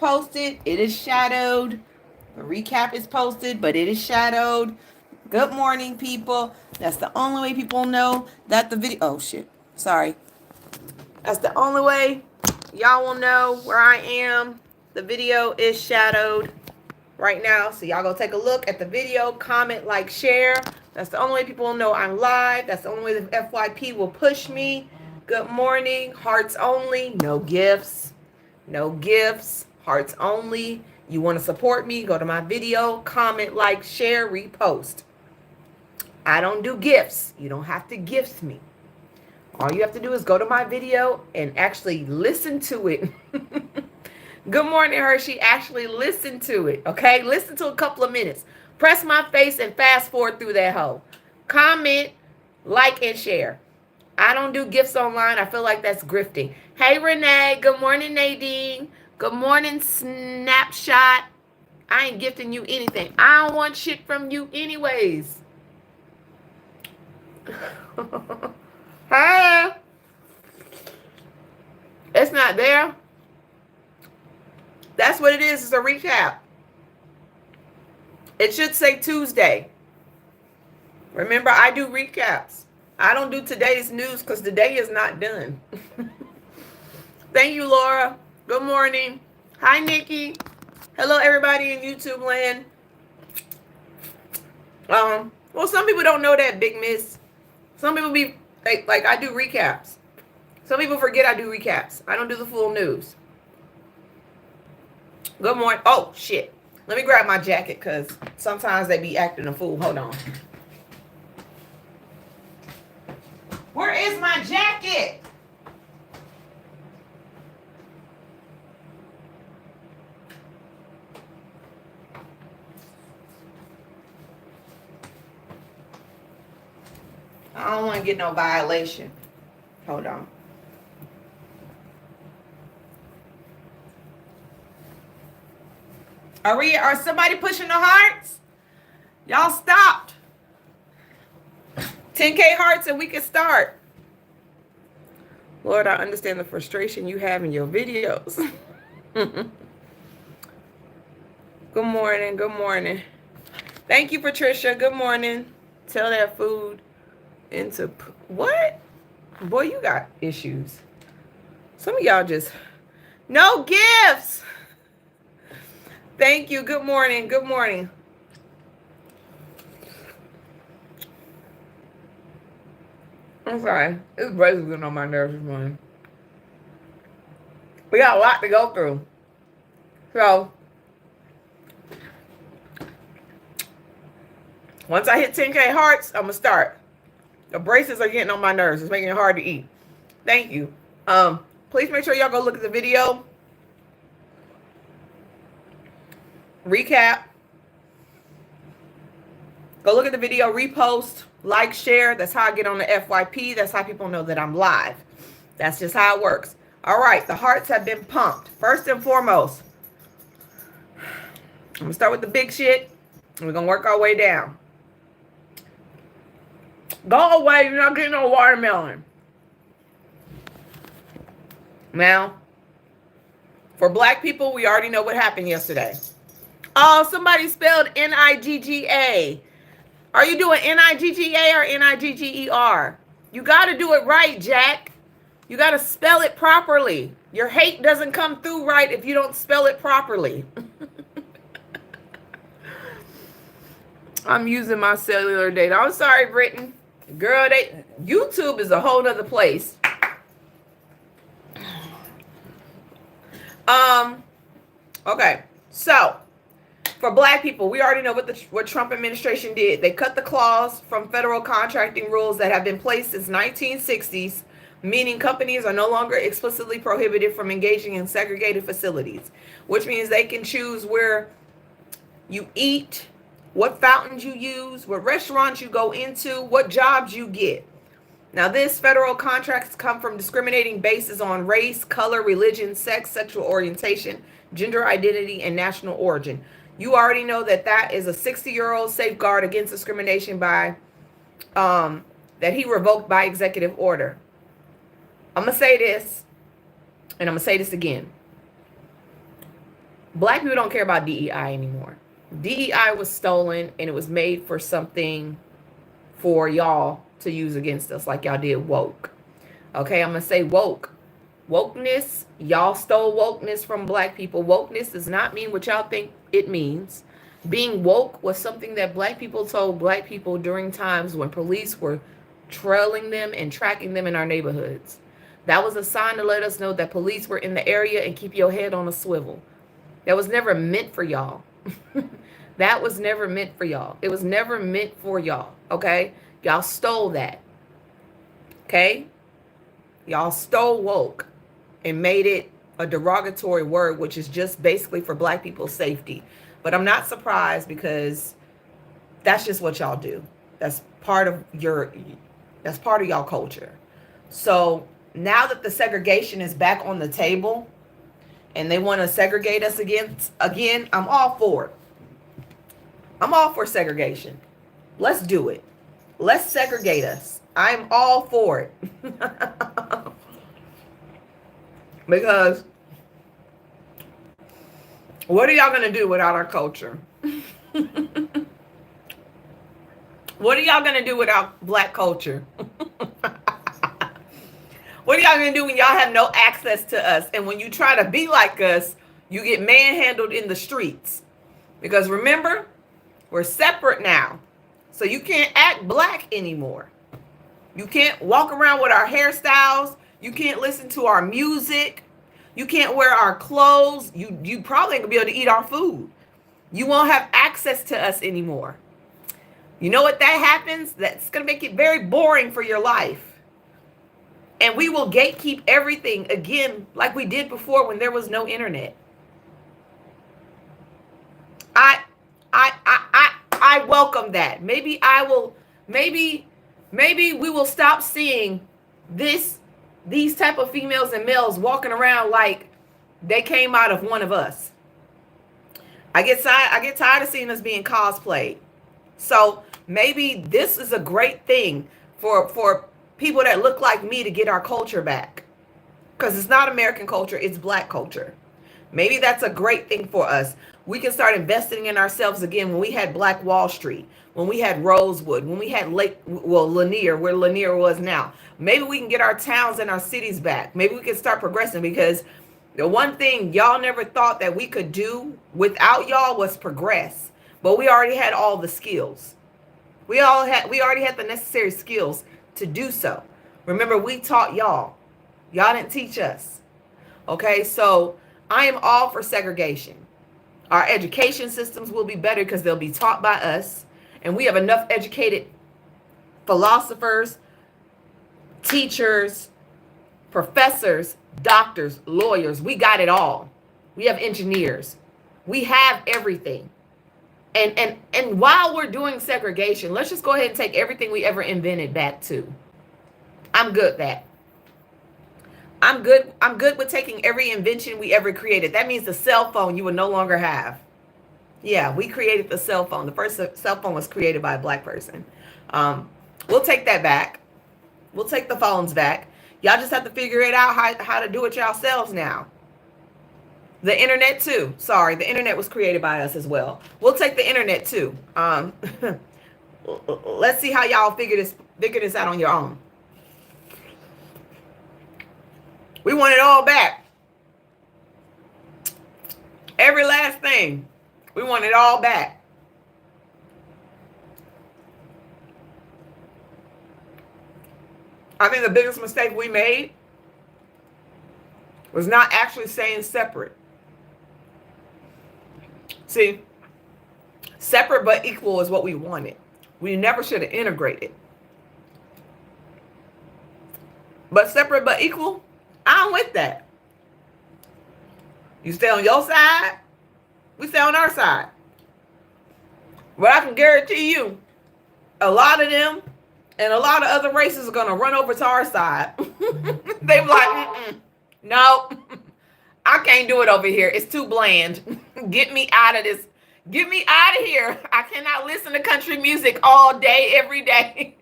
posted. It is shadowed. The recap is posted, but it is shadowed. Good morning, people. That's the only way people know that the video... Oh, shit. Sorry. That's the only way y'all will know where I am. The video is shadowed right now. So y'all go take a look at the video, comment, like, share. That's the only way people will know I'm live. That's the only way the FYP will push me. Good morning. Hearts only. No gifts. No gifts. Hearts only. You want to support me? Go to my video, comment, like, share, repost. I don't do gifts. You don't have to gift me. All you have to do is go to my video and actually listen to it. Good morning, Hershey. Actually listen to it, okay? Listen to a couple of minutes. Press my face and fast forward through that hoe. Comment, like, and share. I don't do gifts online. I feel like that's grifting. Hey, Renee. Good morning, Nadine. Good morning, Snapshot. I ain't gifting you anything. I don't want shit from you anyways. Hey. It's not there. That's what it is. It's a recap. It should say Tuesday. Remember, I do recaps. I don't do today's news because today is not done. Thank you, Laura. Good morning. Hi, Nikki. Hello, everybody in YouTube land. Well, some people don't know that, Big Miss. Some people be like I do recaps. Some people forget I do recaps. I don't do the full news. Good morning. Oh, shit. Let me grab my jacket because sometimes they be acting a fool. Hold on. Where is my jacket? I don't want to get no violation. Hold on. Are somebody pushing the hearts? Y'all stopped. 10K hearts and we can start. Lord, I understand the frustration you have in your videos. Good morning. Good morning. Thank you, Patricia. Good morning. Tell that food into... What? Boy, you got issues. Some of y'all just... No gifts! Thank you. Good morning. Good morning. I'm sorry. This brace is getting on my nerves this morning. We got a lot to go through. So, once I hit 10K hearts, I'm going to start. The braces are getting on my nerves. It's making it hard to eat. Thank you. Please make sure y'all go look at the video. Recap. Go look at the video, repost, like, share. That's how I get on the FYP. That's how people know that I'm live. That's just how it works. All right, the hearts have been pumped. First and foremost, I'm going to start with the big shit. And we're going to work our way down. Go away. You're not getting no watermelon. Now, for black people, we already know what happened yesterday. Oh, somebody spelled N-I-G-G-A. Are you doing N-I-G-G-A or N-I-G-G-E-R? You got to do it right, Jack. You got to spell it properly. Your hate doesn't come through right if you don't spell it properly. I'm using my cellular data. I'm sorry, Britton. Girl, YouTube is a whole nother place. Okay, so for black people, we already know what Trump administration did. They cut the clause from federal contracting rules that have been placed since 1960s, meaning companies are no longer explicitly prohibited from engaging in segregated facilities, which means they can choose where you eat, what fountains you use, what restaurants you go into, what jobs you get. Now, this federal contracts come from discriminating bases on race, color, religion, sex, sexual orientation, gender identity, and national origin. You already know that that is a 60-year-old safeguard against discrimination by that he revoked by executive order. I'm going to say this, and I'm going to say this again. Black people don't care about DEI anymore. DEI was stolen and it was made for something for y'all to use against us, like y'all did woke. Okay, I'm gonna say woke. Wokeness, y'all stole wokeness from black people. Wokeness does not mean what y'all think it means. Being woke was something that black people told black people during times when police were trailing them and tracking them in our neighborhoods. That was a sign to let us know that police were in the area and keep your head on a swivel. That was never meant for y'all. That was never meant for y'all. It was never meant for y'all, okay? Y'all stole that, okay? Y'all stole woke and made it a derogatory word, which is just basically for black people's safety. But I'm not surprised because that's just what y'all do. That's part of y'all culture. So now that the segregation is back on the table and they want to segregate us again, I'm all for it. I'm all for segregation. Let's do it. Let's segregate us. I'm all for it. Because what are y'all going to do without our culture? What are y'all going to do without black culture? What are y'all going to do when y'all have no access to us? And when you try to be like us, you get manhandled in the streets. Because remember, we're separate now. So you can't act black anymore. You can't walk around with our hairstyles. You can't listen to our music. You can't wear our clothes. You probably ain't gonna be able to eat our food. You won't have access to us anymore. You know what that happens? That's gonna make it very boring for your life. And we will gatekeep everything again like we did before when there was no internet. I welcome that. Maybe we will stop seeing these type of females and males walking around like they came out of one of us. I get tired of seeing us being cosplayed. So maybe this is a great thing for people that look like me to get our culture back. Because it's not American culture, it's black culture. Maybe that's a great thing for us. We can start investing in ourselves again when we had Black Wall Street, when we had Rosewood, when we had Lanier, where Lanier was now. Maybe we can get our towns and our cities back. Maybe we can start progressing, because the one thing y'all never thought that we could do without y'all was progress. But we already had all the skills. We already had the necessary skills to do so. Remember, we taught y'all. Y'all didn't teach us. Okay, so I am all for segregation. Our education systems will be better because they'll be taught by us. And we have enough educated philosophers, teachers, professors, doctors, lawyers. We got it all. We have engineers. We have everything. And while we're doing segregation, let's just go ahead and take everything we ever invented back too. I'm good with that. I'm good with taking every invention we ever created. That means the cell phone you will no longer have. Yeah, we created the cell phone. The first cell phone was created by a black person. We'll take that back. We'll take the phones back. Y'all just have to figure it out how to do it yourselves now. The internet too. Sorry, the internet was created by us as well. We'll take the internet too. Let's see how y'all figure this out on your own. We want it all back. Every last thing. We want it all back. I think the biggest mistake we made was not actually saying separate. See, separate but equal is what we wanted. We never should have integrated. But separate but equal, I'm with that. You stay on your side, we stay on our side. But I can guarantee you, a lot of them and a lot of other races are going to run over to our side. They be like, no, I can't do it over here. It's too bland. Get me out of this. Get me out of here. I cannot listen to country music all day, every day.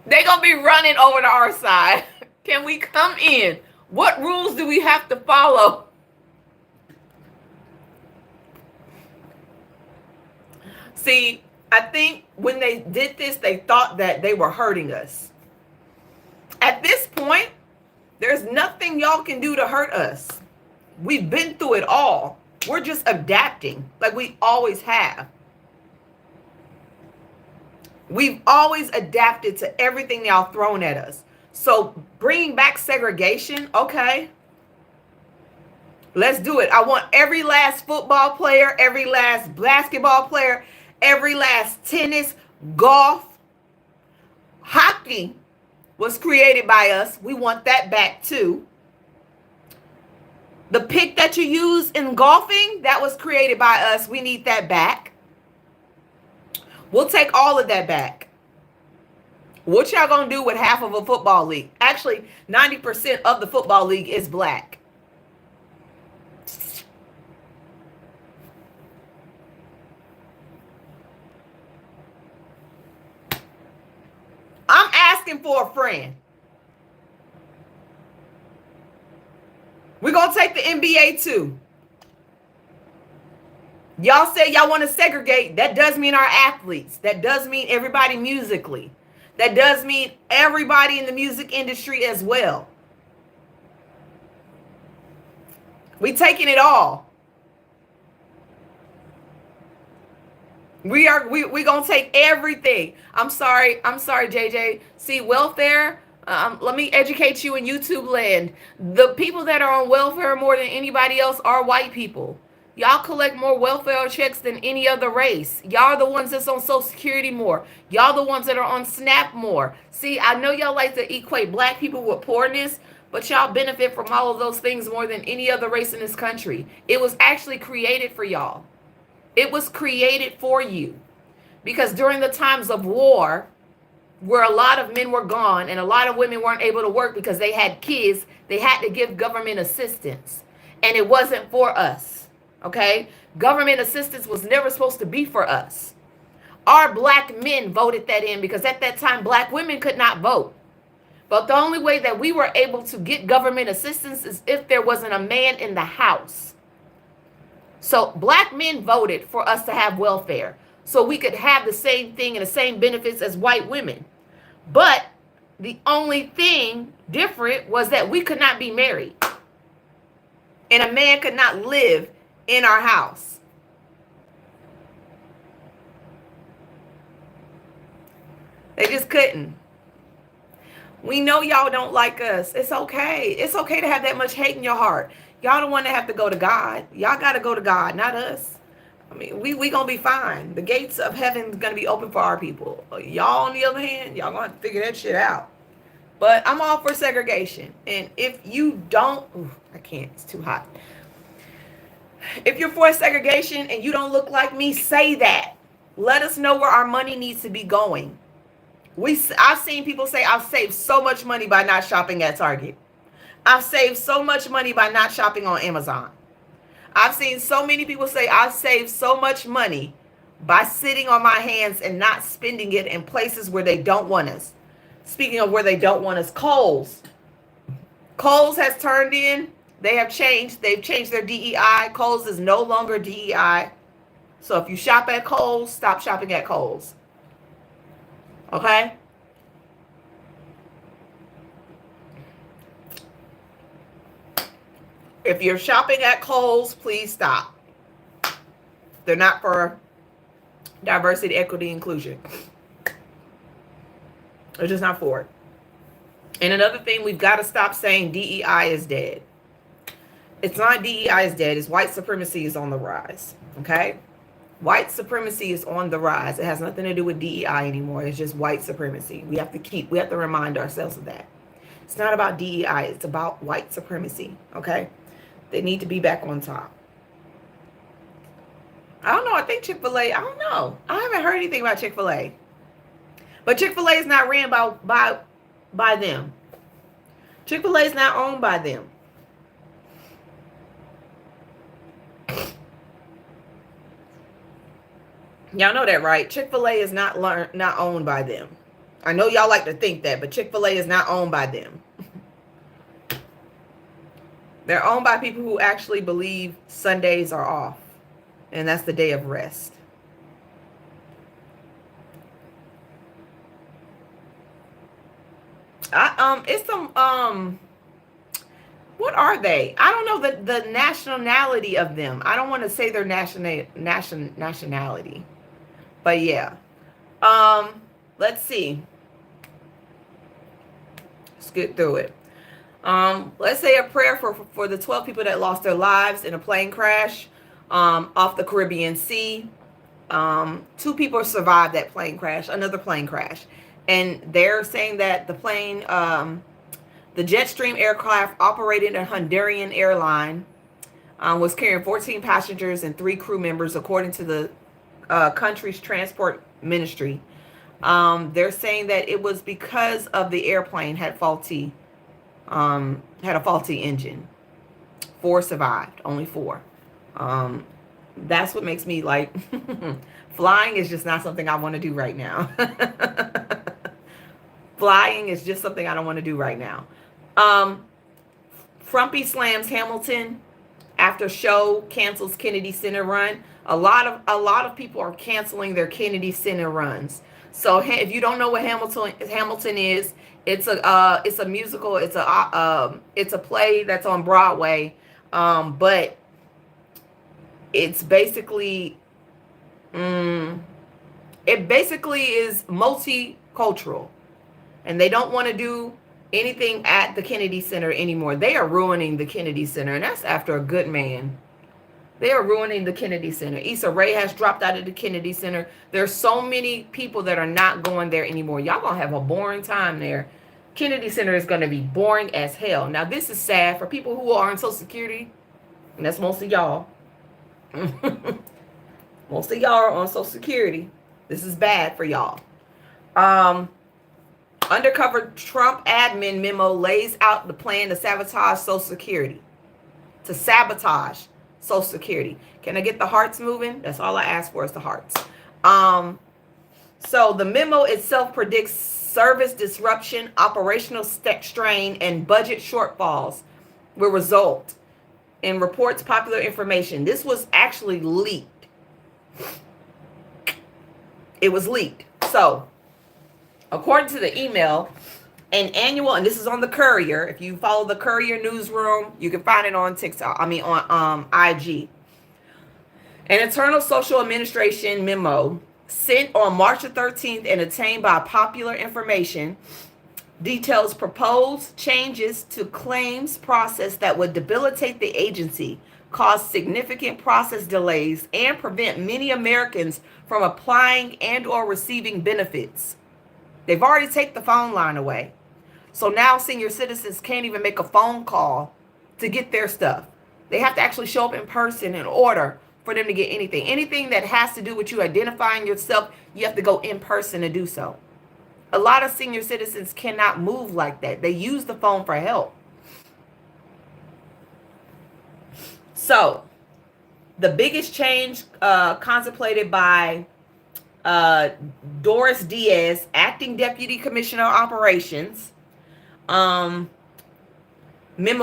They're going to be running over to our side. Can we come in? What rules do we have to follow? See, I think when they did this, they thought that they were hurting us. At this point, there's nothing y'all can do to hurt us. We've been through it all. We're just adapting like we always have. We've always adapted to everything y'all thrown at us. So bringing back segregation, okay. Let's do it. I want every last football player, every last basketball player, every last tennis, golf, hockey was created by us. We want that back too. The pick that you use in golfing, that was created by us. We need that back. We'll take all of that back. What y'all gonna do with half of a football league? Actually, 90% of the football league is black. I'm asking for a friend. We're going to take the NBA too. Y'all say y'all want to segregate. That does mean our athletes. That does mean everybody musically. That does mean everybody in the music industry as well. We taking it all. We gonna take everything. I'm sorry, JJ. See, welfare. Let me educate you in YouTube land. The people that are on welfare more than anybody else are white people. Y'all collect more welfare checks than any other race. Y'all are the ones that's on Social Security more. Y'all the ones that are on SNAP more. See, I know y'all like to equate black people with poorness, but y'all benefit from all of those things more than any other race in this country. It was actually created for y'all. It was created for you. Because during the times of war, where a lot of men were gone and a lot of women weren't able to work because they had kids, they had to give government assistance. And it wasn't for us. Okay? Government assistance was never supposed to be for us. Our black men voted that in because at that time, black women could not vote. But the only way that we were able to get government assistance is if there wasn't a man in the house. So black men voted for us to have welfare so we could have the same thing and the same benefits as white women. But the only thing different was that we could not be married. And a man could not live in our house. They just couldn't. We know y'all don't like us. It's okay. It's okay to have that much hate in your heart. Y'all don't want to have to go to God. Y'all got to go to God, not us. I mean, we going to be fine. The gates of heaven is going to be open for our people. Y'all, on the other hand, y'all going to have to figure that shit out. But I'm all for segregation. And if you don't, I can't. It's too hot. If you're for segregation and you don't look like me, say that. Let us know where our money needs to be going. I've seen people say, I've saved so much money by not shopping at Target. I've saved so much money by not shopping on Amazon. I've seen so many people say, I've saved so much money by sitting on my hands and not spending it in places where they don't want us. Speaking of where they don't want us, Kohl's. Kohl's has turned in. They have changed. They've changed their DEI. Kohl's is no longer DEI. So if you shop at Kohl's, stop shopping at Kohl's. Okay? If you're shopping at Kohl's, please stop. They're not for diversity, equity, inclusion. They're just not for it. And another thing, we've got to stop saying DEI is dead. It's not DEI is dead. It's white supremacy is on the rise. Okay? White supremacy is on the rise. It has nothing to do with DEI anymore. It's just white supremacy. We have to remind ourselves of that. It's not about DEI. It's about white supremacy. Okay? They need to be back on top. I don't know. I think Chick-fil-A, I don't know. I haven't heard anything about Chick-fil-A. But Chick-fil-A is not ran by them. Chick-fil-A is not owned by them. Y'all know that, right? Chick-fil-A is not owned by them. I know y'all like to think that, but Chick-fil-A is not owned by them. They're owned by people who actually believe Sundays are off. And that's the day of rest. It's some what are they? I don't know the nationality of them. I don't want to say their nationality, but yeah. Let's see. Let's get through it. Let's say a prayer for the 12 people that lost their lives in a plane crash off the Caribbean Sea. 2 people survived that plane crash, another plane crash. And they're saying that the plane, the Jetstream aircraft operated a Honduran airline, was carrying 14 passengers and 3 crew members, according to the country's transport ministry. They're saying that it was because of the airplane had a faulty engine. 4 survived, only 4. That's what makes me like, flying is just not something I want to do right now. Flying is just something I don't want to do right now. Frumpy slams Hamilton after show cancels Kennedy Center run. A lot of people are canceling their Kennedy Center runs. So if you don't know what Hamilton is, it's a musical. It's a play that's on Broadway, but it's basically it basically is multicultural, and they don't want to do anything at the Kennedy Center anymore. They are ruining the Kennedy Center, and that's after a good man. They are ruining the Kennedy Center. Issa Rae has dropped out of the Kennedy Center. There's so many people that are not going there anymore. Y'all gonna have a boring time there. Kennedy Center is gonna be boring as hell. Now, this is sad for people who are on Social Security, and that's most of y'all. Most of y'all are on Social Security. This is bad for y'all. Undercover Trump admin memo lays out the plan to sabotage Social Security. To sabotage Social Security. Can I get the hearts moving? That's all I ask for is the hearts. So the memo itself predicts service disruption, operational strain, and budget shortfalls will result in reports popular information. This was actually leaked. It was leaked. So, according to the email, an annual, and this is on the Courier. If you follow the Courier newsroom, you can find it on TikTok. On IG. An internal social administration memo sent on March the 13th and obtained by popular information details proposed changes to claims process that would debilitate the agency, cause significant process delays, and prevent many Americans from applying and or receiving benefits. They've already taken the phone line away. So now senior citizens can't even make a phone call to get their stuff. They have to actually show up in person in order for them to get anything. Anything that has to do with you identifying yourself, you have to go in person to do so. A lot of senior citizens cannot move like that. They use the phone for help. So, the biggest change contemplated by Doris Diaz, acting deputy commissioner of operations, memo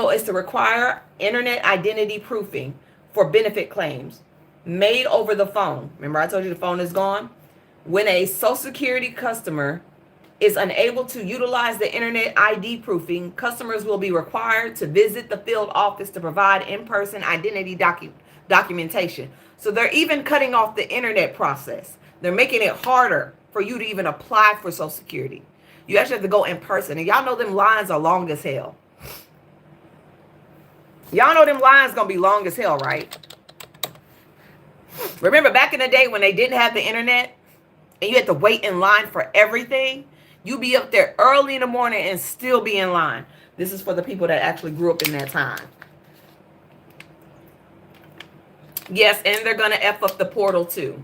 is to require internet identity proofing for benefit claims made over the phone. Remember I told you the phone is gone? When a Social Security customer is unable to utilize the internet ID proofing, customers will be required to visit the field office to provide in-person identity documentation. So they're even cutting off the internet process. They're making it harder for you to even apply for Social Security. You actually have to go in person. And y'all know them lines are long as hell. Y'all know them lines gonna be long as hell, right? Remember back in the day when they didn't have the internet and you had to wait in line for everything? You be up there early in the morning and still be in line. This is for the people that actually grew up in that time. Yes, and they're going to F up the portal too.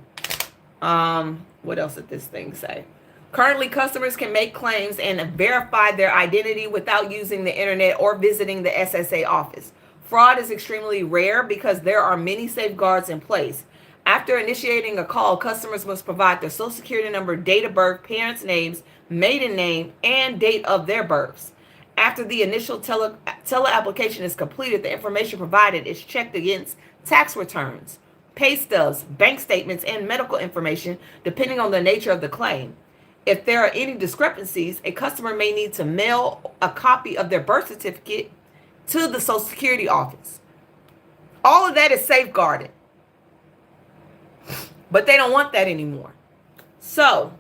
What else did this thing say? Currently, customers can make claims and verify their identity without using the internet or visiting the SSA office. Fraud is extremely rare because there are many safeguards in place. After initiating a call, customers must provide their Social Security number, date of birth, parents' names, maiden name, and date of their births. After the initial tele-application is completed, the information provided is checked against tax returns, pay stubs, bank statements, and medical information, depending on the nature of the claim. If there are any discrepancies, a customer may need to mail a copy of their birth certificate to the Social Security office. All of that is safeguarded. But they don't want that anymore. So,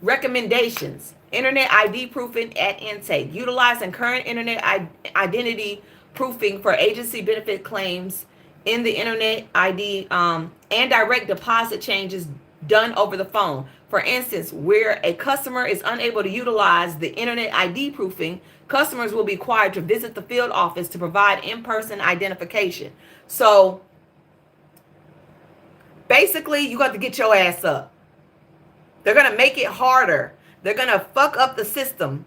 recommendations. Internet ID proofing at intake. Utilizing current internet identity proofing for agency benefit claims in the internet ID and direct deposit changes done over the phone. For instance, where a customer is unable to utilize the internet ID proofing, customers will be required to visit the field office to provide in-person identification. So basically, you got to get your ass up. They're going to make it harder. They're going to fuck up the system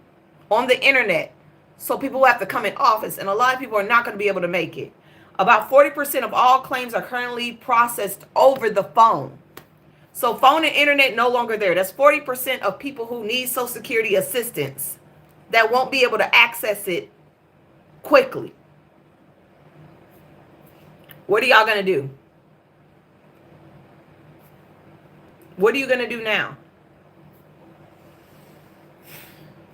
on the internet. So people have to come in office, and a lot of people are not going to be able to make it. About 40% of all claims are currently processed over the phone. So phone and internet no longer there. That's 40% of people who need Social Security assistance that won't be able to access it quickly. What are y'all going to do? What are you going to do now?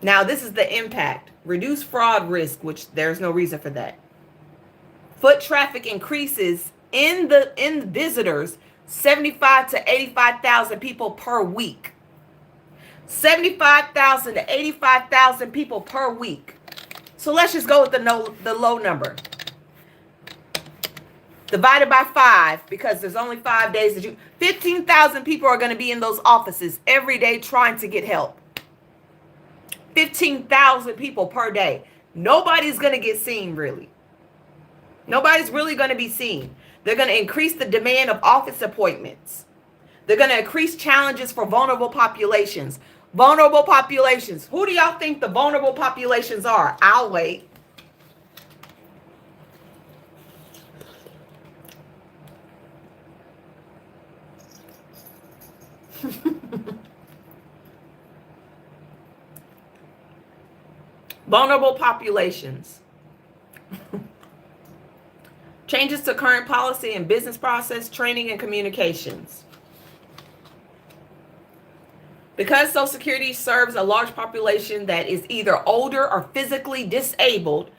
Now, this is the impact. Reduce fraud risk, which there's no reason for that. Foot traffic increases in visitors 75 to 85,000 people per week. 75,000 to 85,000 people per week. So let's just go with the low number. Divided by 5, because there's only 5 days that 15,000 people are going to be in those offices every day trying to get help. 15,000 people per day. Nobody's going to get seen, really. Nobody's really going to be seen. They're going to increase the demand of office appointments. They're going to increase challenges for vulnerable populations. Vulnerable populations. Who do y'all think the vulnerable populations are? I'll wait. Vulnerable populations. Changes to current policy and business process, training, and communications. Because Social Security serves a large population that is either older or physically disabled,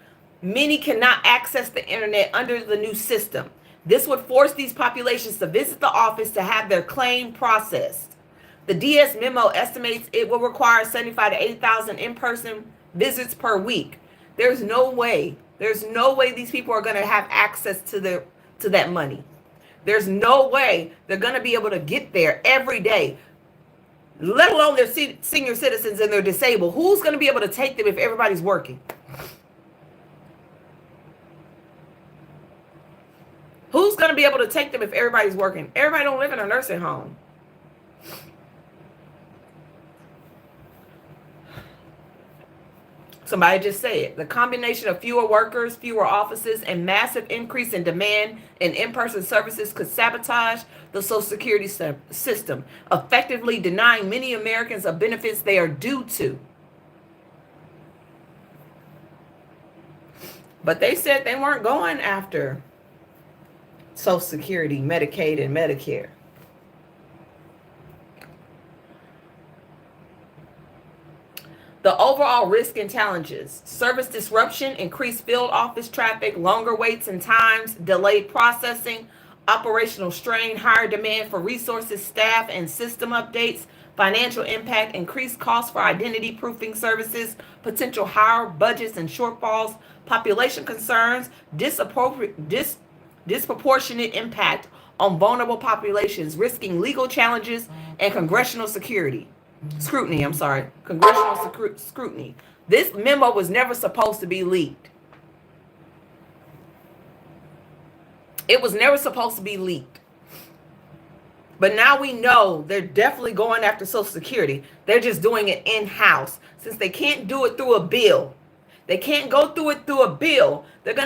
many cannot access the internet under the new system. This would force these populations to visit the office to have their claim processed. The DS memo estimates it will require 75 to 80,000 in-person visits per week. There's no way these people are going to have access to that money. There's no way they're going to be able to get there every day, let alone their senior citizens and they're disabled. Who's going to be able to take them if everybody's working? Who's going to be able to take them if everybody's working? Everybody don't live in a nursing home. Somebody just said it. The combination of fewer workers, fewer offices, and massive increase in demand in in-person services could sabotage the Social Security system, effectively denying many Americans of benefits they are due to. But they said they weren't going after Social Security, Medicaid, and Medicare. The overall risk and challenges: service disruption, increased field office traffic, longer waits and times, delayed processing, operational strain, higher demand for resources, staff, and system updates, financial impact, increased costs for identity proofing services, potential higher budgets and shortfalls, population concerns, disproportionate impact on vulnerable populations, risking legal challenges and congressional scrutiny. Congressional scrutiny. This memo was never supposed to be leaked. It was never supposed to be leaked. But now we know they're definitely going after Social Security. They're just doing it in-house. Since they can't do it through a bill, they're going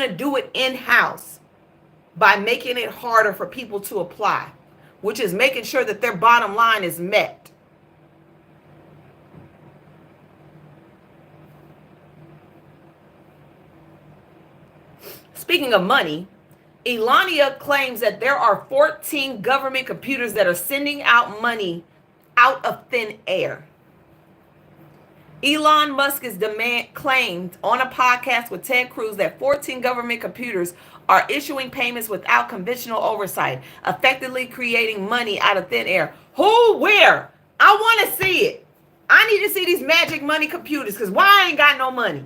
to do it in-house by making it harder for people to apply, which is making sure that their bottom line is met. Speaking of money, Elania claims that there are 14 government computers that are sending out money out of thin air. Elon Musk is claimed on a podcast with Ted Cruz that 14 government computers are issuing payments without conventional oversight, effectively creating money out of thin air. Who? Where? I want to see it. I need to see these magic money computers, because why I ain't got no money?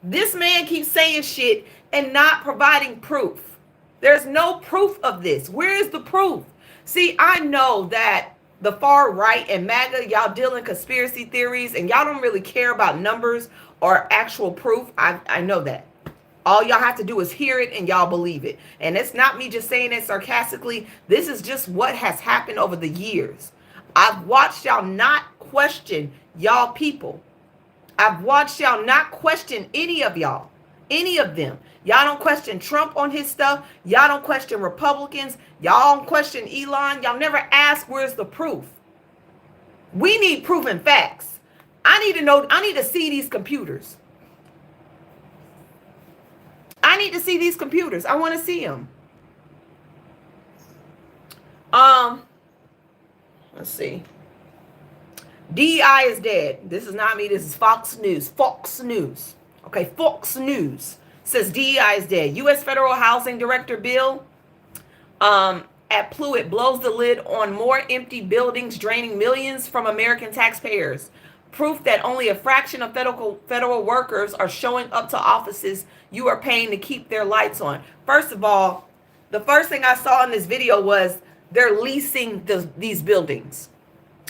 This man keeps saying shit and not providing proof. There's no proof of this. Where is the proof? See, I know that the far right and MAGA, y'all deal in conspiracy theories and y'all don't really care about numbers or actual proof. I know that. All y'all have to do is hear it and y'all believe it. And it's not me just saying it sarcastically. This is just what has happened over the years. I've watched y'all not question y'all people. I've watched y'all not question any of y'all. Any of them. Y'all don't question Trump on his stuff. Y'all don't question Republicans. Y'all don't question Elon. Y'all never ask where's the proof. We need proof and facts. I need to know. I need to see these computers. I need to see these computers. I want to see them. Let's see. DEI is dead. This is not me. This is Fox News. Fox News. Okay, Fox News says DEI is dead. U.S. Federal Housing Director Bill at Pluitt blows the lid on more empty buildings, draining millions from American taxpayers. Proof that only a fraction of federal workers are showing up to offices you are paying to keep their lights on. First of all, the first thing I saw in this video was they're leasing these buildings.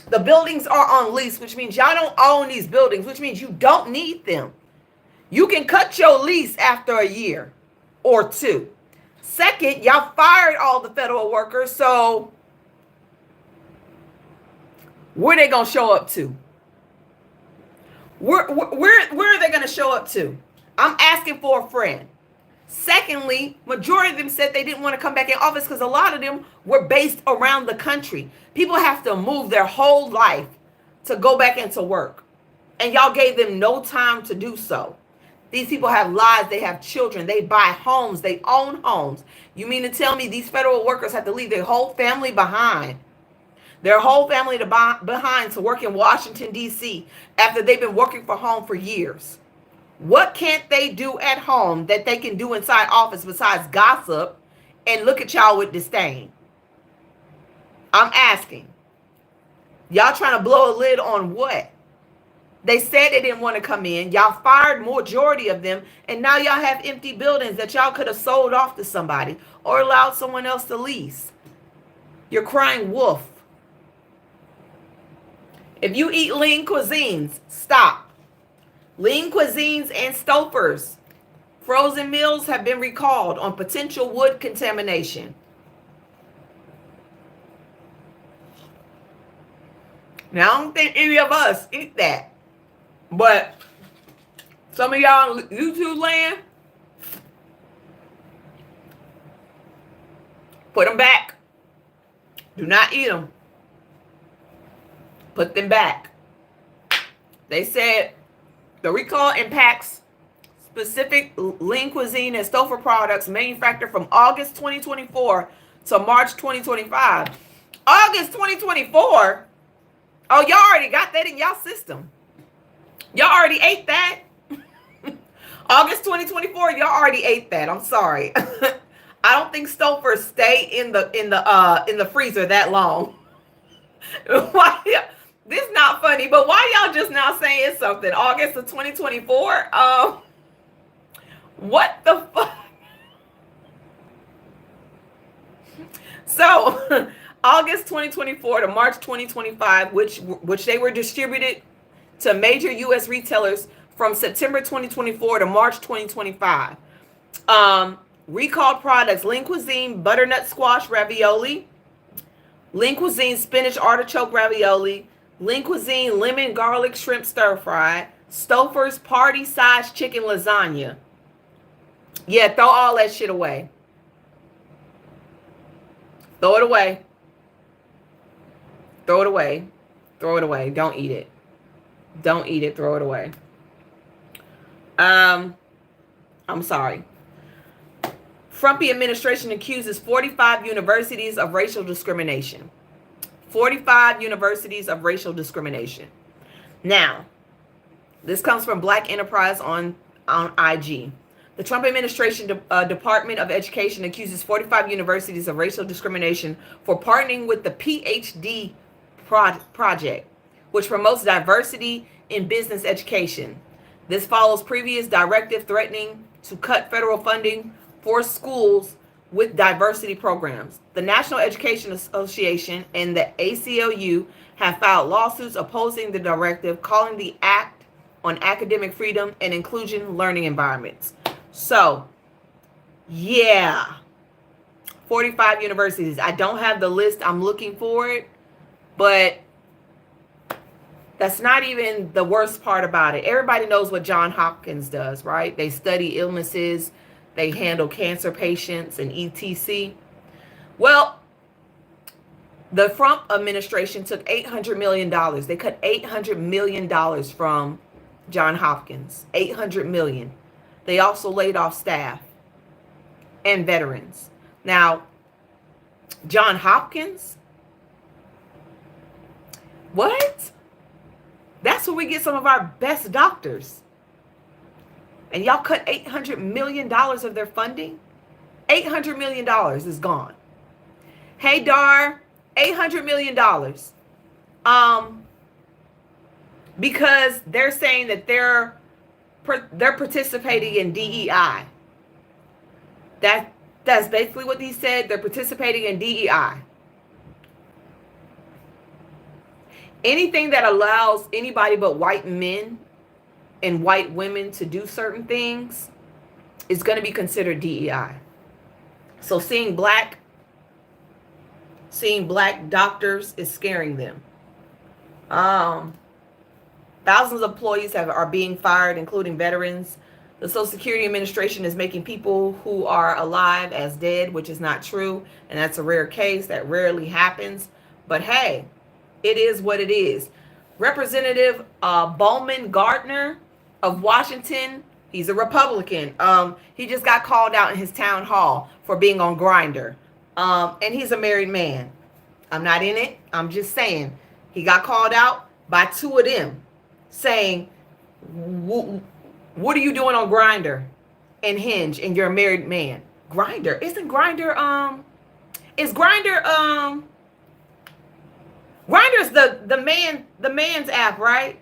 The buildings are on lease, which means y'all don't own these buildings, which means you don't need them. You can cut your lease after a year or two. Second, y'all fired all the federal workers, so where they gonna show up to? Where are they gonna show up to? I'm asking for a friend. Secondly, majority of them said they didn't want to come back in office because a lot of them were based around the country. People have to move their whole life to go back into work. And y'all gave them no time to do so. These people have lives, they have children, they buy homes, they own homes. You mean to tell me these federal workers have to leave their whole family behind? Their whole family behind to work in Washington, D.C. after they've been working from home for years. What can't they do at home that they can do inside office besides gossip and look at y'all with disdain? I'm asking. Y'all trying to blow a lid on what? They said they didn't want to come in. Y'all fired majority of them. And now y'all have empty buildings that y'all could have sold off to somebody or allowed someone else to lease. You're crying wolf. If you eat lean cuisines, stop. Lean cuisines and Stouffer's frozen meals have been recalled on potential wood contamination. Now, I don't think any of us eat that. But some of y'all in YouTube land, put them back. Do not eat them. Put them back. They said the recall impacts specific lean cuisine and Stouffer products manufactured from August 2024 to March 2025. August 2024? Oh, y'all already got that in y'all system. Y'all already ate that. August 2024, y'all already ate that. I'm sorry. I don't think Stouffer stay in the freezer that long. Why? This is not funny, but why y'all just now saying something? August of 2024? What the fuck? So, August 2024 to March 2025, which they were distributed to major U.S. retailers from September 2024 to March 2025. Recalled products: Lean Cuisine butternut squash ravioli, Lean Cuisine spinach artichoke ravioli, Lean Cuisine lemon garlic shrimp stir fry, Stouffer's party size chicken lasagna. Yeah, throw all that shit away. Throw it away. Throw it away. Throw it away. Don't eat it. Don't eat it. Throw it away. I'm sorry. Trumpy administration accuses 45 universities of racial discrimination. 45 universities of racial discrimination. Now, This comes from Black Enterprise on IG. The Trump administration Department of Education accuses 45 universities of racial discrimination for partnering with the PhD project, which promotes diversity in business education. This follows previous directive threatening to cut federal funding for schools with diversity programs. The National Education Association and the ACLU have filed lawsuits opposing the directive, calling the act on academic freedom and inclusion learning environments. So, yeah, 45 universities. I don't have the list. I'm looking for it, but that's not even the worst part about it. Everybody knows what Johns Hopkins does, right? They study illnesses, they handle cancer patients and etc. Well, the Trump administration took $800 million. They cut $800 million from Johns Hopkins. $800 million. They also laid off staff and veterans. Now, Johns Hopkins? What? That's where we get some of our best doctors. And y'all cut $800 million of their funding? $800 million is gone. Hey, Dar, $800 million. Because they're saying that they're participating in DEI. That's basically what he said. They're participating in DEI. Anything that allows anybody but white men and white women to do certain things is going to be considered DEI. So seeing black doctors is scaring them. Thousands of employees are being fired, including veterans. The Social Security Administration is making people who are alive as dead, which is not true. And that's a rare case. That rarely happens. But hey, it is what it is. Representative Bowman Gardner of Washington, he's a Republican. He just got called out in his town hall for being on Grindr. And he's a married man. I'm not in it. I'm just saying. He got called out by two of them saying, what are you doing on Grindr and Hinge and you're a married man? Grindr? Isn't Grindr, is Grindr, Grindr's the man's app, right?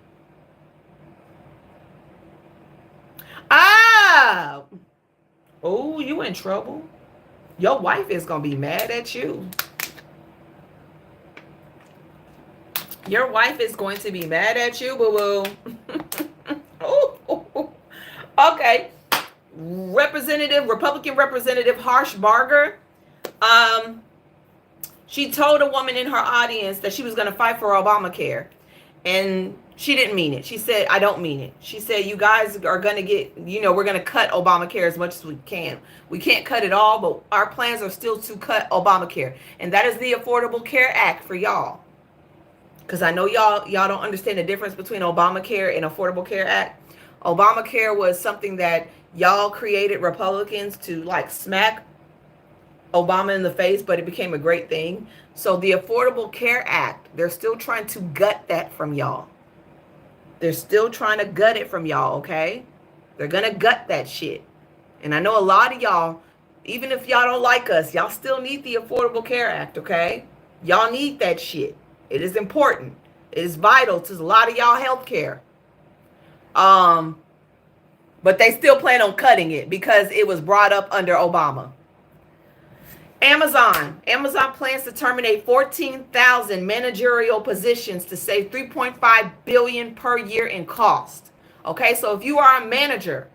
Oh, you in trouble. Your wife is going to be mad at you. Your wife is going to be mad at you, boo-boo. Okay. Republican Representative Harshbarger. She told a woman in her audience that she was going to fight for Obamacare. And she didn't mean it. She said, I don't mean it. She said, you guys are going to get, we're going to cut Obamacare as much as we can. We can't cut it all, but our plans are still to cut Obamacare. And that is the Affordable Care Act for y'all. Because I know y'all don't understand the difference between Obamacare and Affordable Care Act. Obamacare was something that y'all created, Republicans, to like smack Obama in the face, but it became a great thing. So the Affordable Care Act, they're still trying to gut that from y'all. They're still trying to gut it from y'all, okay? They're going to gut that shit. And I know a lot of y'all, even if y'all don't like us, y'all still need the Affordable Care Act, okay? Y'all need that shit. It is important. It is vital to a lot of y'all health care. But they still plan on cutting it because it was brought up under Obama. Amazon plans to terminate 14,000 managerial positions to save $3.5 billion per year in cost. Okay, so if you are a manager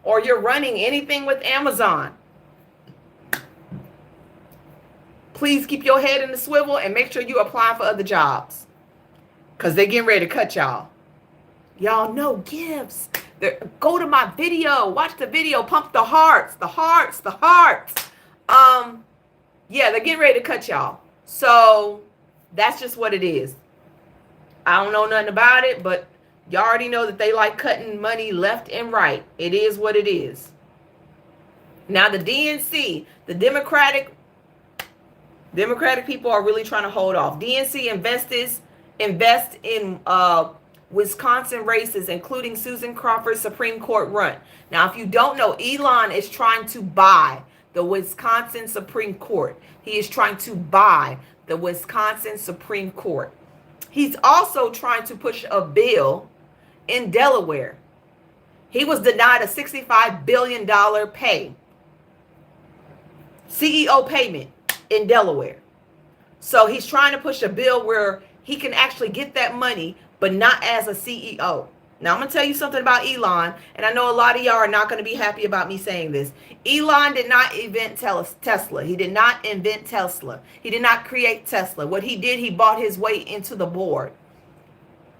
or you're running anything with Amazon, please keep your head in the swivel and make sure you apply for other jobs. Because they're getting ready to cut y'all. Y'all know gifts. Go to my video. Watch the video. Pump the hearts. The hearts. The hearts. Yeah, they're getting ready to cut y'all. So that's just what it is. I don't know nothing about it, but y'all already know that they like cutting money left and right. It is what it is. Now the DNC, the Democratic people are really trying to hold off. DNC invest in Wisconsin races, including Susan Crawford's Supreme Court run. Now, if you don't know, Elon is trying to buy the Wisconsin Supreme Court. He is trying to buy the Wisconsin Supreme Court. He's also trying to push a bill in Delaware. He was denied a $65 billion CEO payment in Delaware. So he's trying to push a bill where he can actually get that money, but not as a CEO. Now, I'm going to tell you something about Elon, and I know a lot of y'all are not going to be happy about me saying this. Elon did not invent Tesla. He did not invent Tesla. He did not create Tesla. What he did, he bought his way into the board,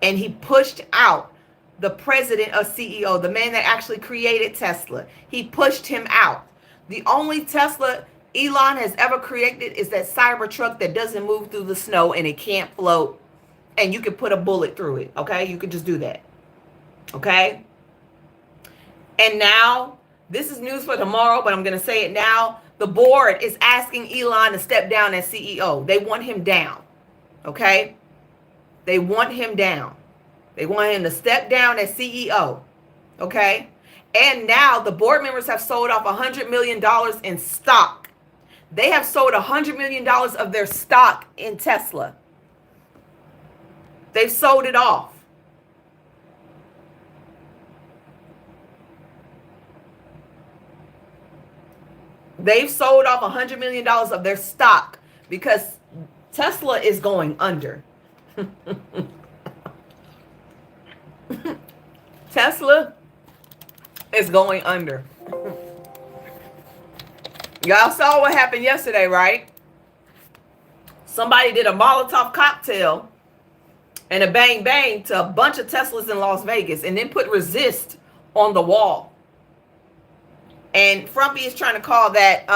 and he pushed out the president of CEO, the man that actually created Tesla. He pushed him out. The only Tesla Elon has ever created is that Cybertruck that doesn't move through the snow and it can't float, and you can put a bullet through it. Okay, you can just do that. Okay. And now, this is news for tomorrow, but I'm going to say it now. The board is asking Elon to step down as CEO. They want him down. Okay. They want him down. They want him to step down as CEO. Okay. And now the board members have sold off $100 million in stock. They have sold $100 million of their stock in Tesla. They've sold it off. They've sold off $100 million of their stock because Tesla is going under. Tesla is going under. Y'all saw what happened yesterday, right? Somebody did a Molotov cocktail and a bang bang to a bunch of Teslas in Las Vegas and then put resist on the wall. And Frumpy is trying to call that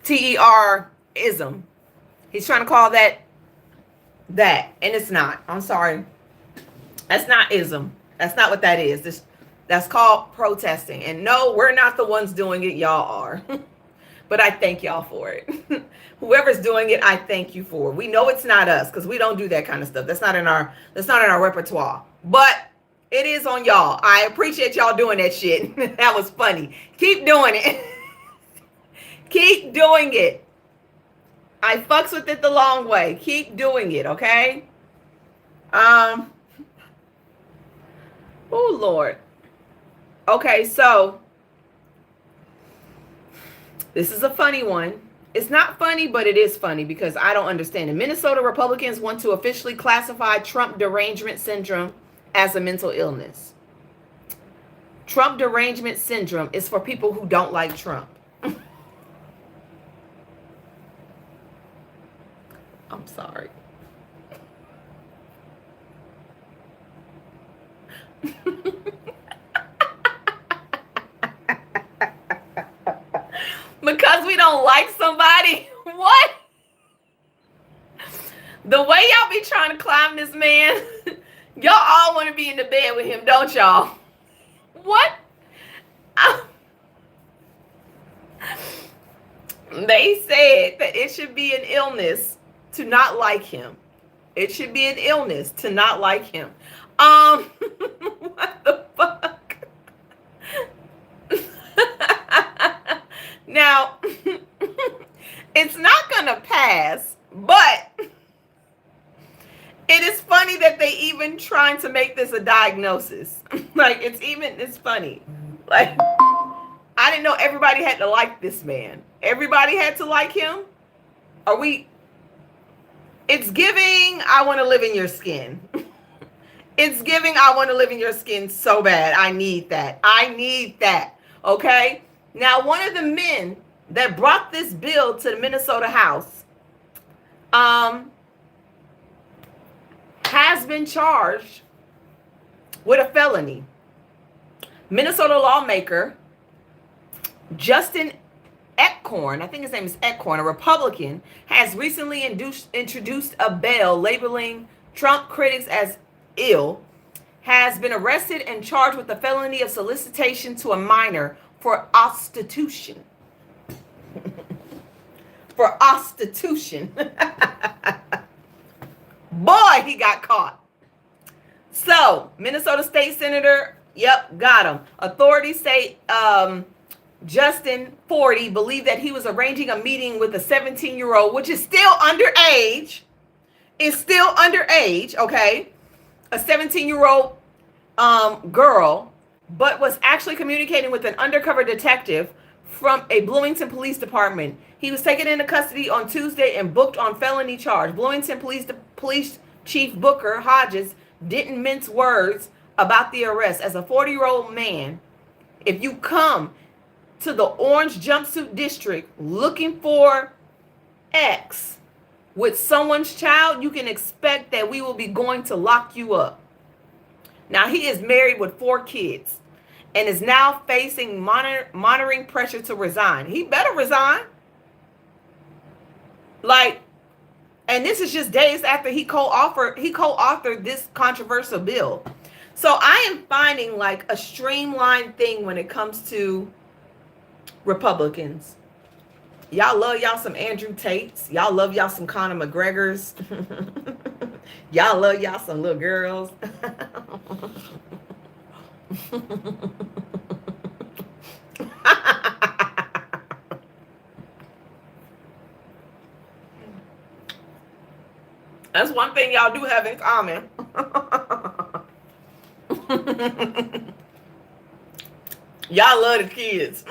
TER-ism. He's trying to call that. And it's not. I'm sorry. That's not ism. That's not what that is. That's called protesting. And no, we're not the ones doing it. Y'all are. But I thank y'all for it. Whoever's doing it, I thank you for. We know it's not us because we don't do that kind of stuff. That's not in our repertoire. But it is on y'all. I appreciate y'all doing that shit. That was funny. Keep doing it. Keep doing it. I fucks with it the long way. Keep doing it, okay? Oh, Lord. Okay, so this is a funny one. It's not funny, but it is funny because I don't understand it. Minnesota Republicans want to officially classify Trump derangement syndrome as a mental illness. Trump derangement syndrome is for people who don't like Trump. I'm sorry. Because we don't like somebody? What? The way y'all be trying to climb this man, y'all all want to be in the bed with him, don't y'all? What? They said that it should be an illness to not like him. It should be an illness to not like him. What the fuck? Now, it's not gonna pass, but it is funny that they even trying to make this a diagnosis. Like, it's funny. Like, I didn't know everybody had to like this man. Everybody had to like him? It's giving, I want to live in your skin. It's giving, I want to live in your skin so bad. I need that. I need that. Okay? Now, one of the men that brought this bill to the Minnesota House has been charged with a felony. Minnesota lawmaker Justin Eckhorn, I think his name is Eckhorn, a Republican, has recently introduced a bill labeling Trump critics as ill, has been arrested and charged with the felony of solicitation to a minor for prostitution. For prostitution. Boy, he got caught. So, Minnesota State Senator, yep, got him. Authorities say Justin, 40, believed that he was arranging a meeting with a 17-year-old, which is still underage. Is still underage, okay? A 17-year-old girl, but was actually communicating with an undercover detective from a Bloomington Police Department. He was taken into custody on Tuesday and booked on felony charge. Bloomington Police Chief Booker Hodges didn't mince words about the arrest. As a 40-year-old man, if you come to the orange jumpsuit district looking for X with someone's child, you can expect that we will be going to lock you up. Now, he is married with 4 kids and is now facing monitoring pressure to resign. He better resign. Like, and this is just days after he co-authored this controversial bill. So I am finding like a streamlined thing when it comes to Republicans. Y'all love y'all some Andrew Tates. Y'all love y'all some Conor McGregors. Y'all love y'all some little girls. That's one thing y'all do have in common. Y'all love the kids.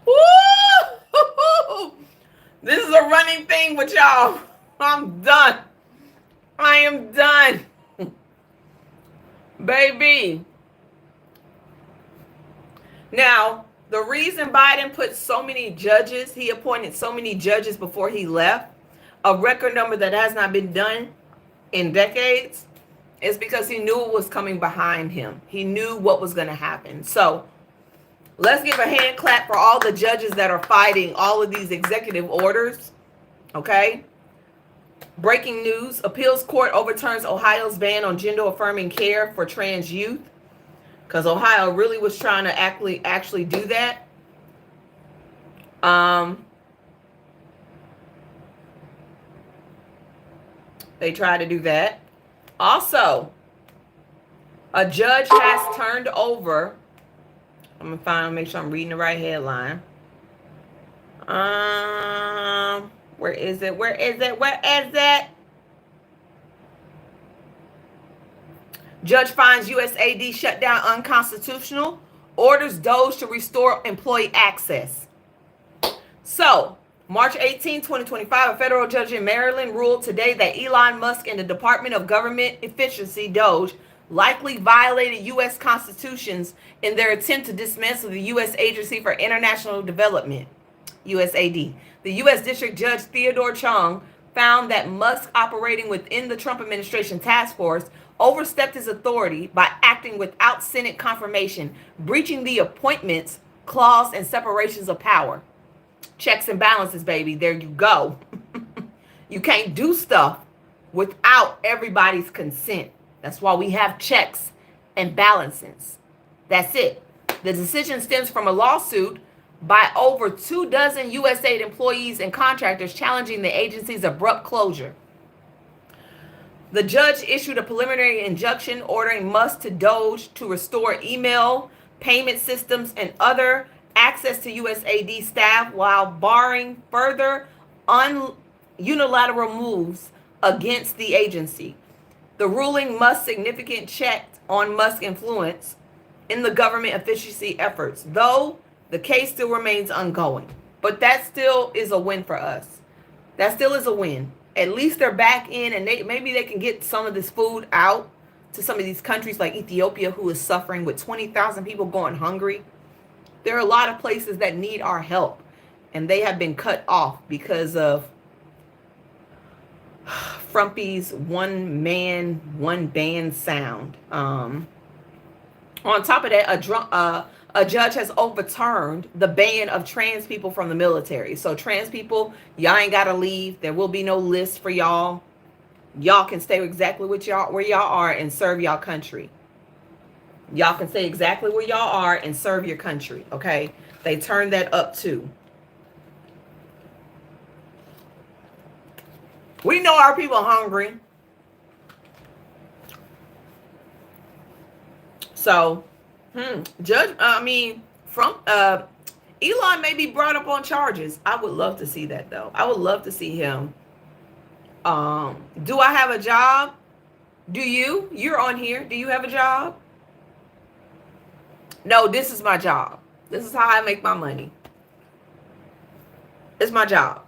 Woo! This is a running thing with y'all. I'm done. I am done. Baby. Now, the reason Biden put so many judges, he appointed so many judges before he left, a record number that has not been done in decades, is because he knew what was coming behind him. He knew what was going to happen. So let's give a hand clap for all the judges that are fighting all of these executive orders. Okay. Breaking news. Appeals court overturns Ohio's ban on gender-affirming care for trans youth. Because Ohio really was trying to actually do that. They tried to do that. Also, a judge has turned over. I'm gonna make sure I'm reading the right headline. Where is it? Where is it? Judge finds USAID shutdown unconstitutional, orders DOGE to restore employee access. So, March 18, 2025, a federal judge in Maryland ruled today that Elon Musk and the Department of Government Efficiency, DOGE, likely violated U.S. constitutions in their attempt to dismantle the U.S. Agency for International Development, USAID. The U.S. District Judge Theodore Chung found that Musk, operating within the Trump administration task force, overstepped his authority by acting without Senate confirmation, breaching the appointments clause and separations of power. Checks and balances, baby. There you go. You can't do stuff without everybody's consent. That's why we have checks and balances. That's it. The decision stems from a lawsuit by over 24 USAID employees and contractors challenging the agency's abrupt closure. The judge issued a preliminary injunction ordering Musk to DOGE to restore email, payment systems, and other access to USAID staff while barring further unilateral moves against the agency. The ruling must significant check on Musk's influence in the government efficiency efforts, though the case still remains ongoing. But that still is a win for us. That still is a win. At least they're back in, and maybe they can get some of this food out to some of these countries like Ethiopia, who is suffering with 20,000 people going hungry. There are a lot of places that need our help, and they have been cut off because of Frumpy's one man, one band sound. On top of that, a judge has overturned the ban of trans people from the military. So trans people, y'all ain't got to leave. There will be no list for y'all. Y'all can stay exactly where y'all are and serve y'all country. Y'all can stay exactly where y'all are and serve your country, okay? They turned that up too. We know our people are hungry. So, from Elon may be brought up on charges. I would love to see that though. I would love to see him. Do I have a job? Do you? You're on here. Do you have a job? No, this is my job. This is how I make my money. It's my job.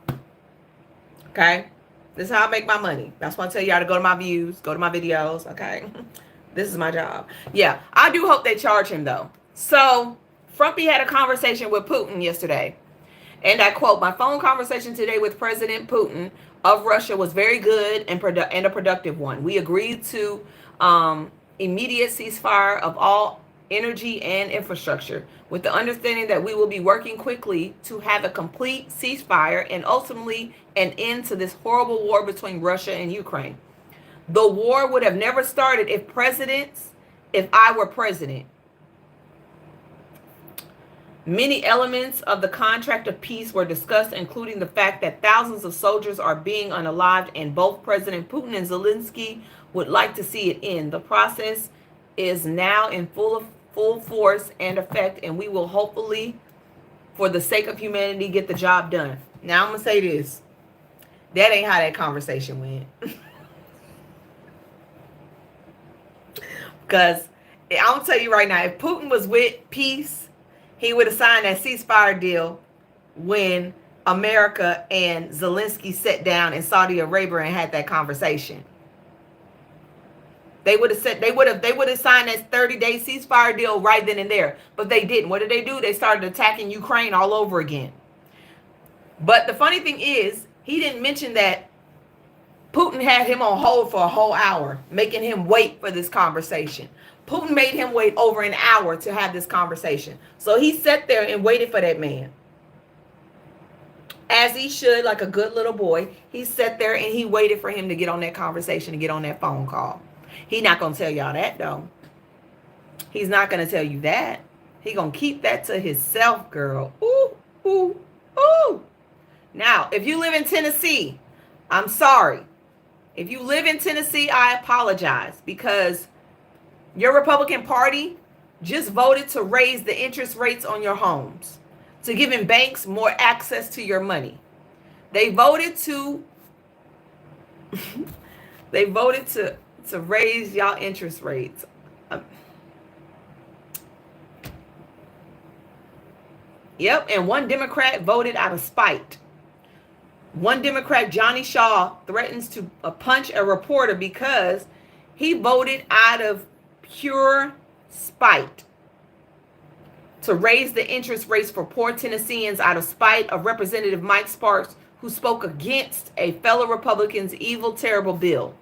Okay? This is how I make my money. That's why I tell y'all to go to my views, go to my videos. Okay? This is my job. Yeah, I do hope they charge him though. So, Frumpy had a conversation with Putin yesterday. And I quote, "My phone conversation today with President Putin of Russia was very good and a productive one. We agreed to immediate ceasefire of all energy and infrastructure with the understanding that we will be working quickly to have a complete ceasefire and ultimately an end to this horrible war between Russia and Ukraine. The war would have never started if I were president. Many elements of the contract of peace were discussed, including the fact that thousands of soldiers are being unalived, and both President Putin and Zelensky would like to see it end. The process is now in full force and effect, and we will hopefully, for the sake of humanity, get the job done." Now, I'm going to say this. That ain't how that conversation went. Because I'll tell you right now, if Putin was with peace, he would have signed that ceasefire deal when America and Zelensky sat down in Saudi Arabia and had that conversation. They would have signed that 30-day ceasefire deal right then and there. But they didn't. What did they do? They started attacking Ukraine all over again. But the funny thing is, he didn't mention that Putin had him on hold for a whole hour, making him wait for this conversation. Putin made him wait over an hour to have this conversation. So he sat there and waited for that man. As he should, like a good little boy. He sat there and he waited for him to get on that conversation, to get on that phone call. He's not going to tell y'all that, though. He's not going to tell you that. He's going to keep that to himself, girl. Ooh, ooh, ooh. Now, if you live in Tennessee, I'm sorry. If you live in Tennessee, I apologize, because your Republican Party just voted to raise the interest rates on your homes, to giving banks more access to your money. They voted to to raise y'all interest rates. Yep, and one Democrat voted out of spite. One Democrat, Johnny Shaw, threatens to punch a reporter because he voted out of pure spite to raise the interest rates for poor Tennesseans out of spite of Representative Mike Sparks, who spoke against a fellow Republican's evil, terrible bill.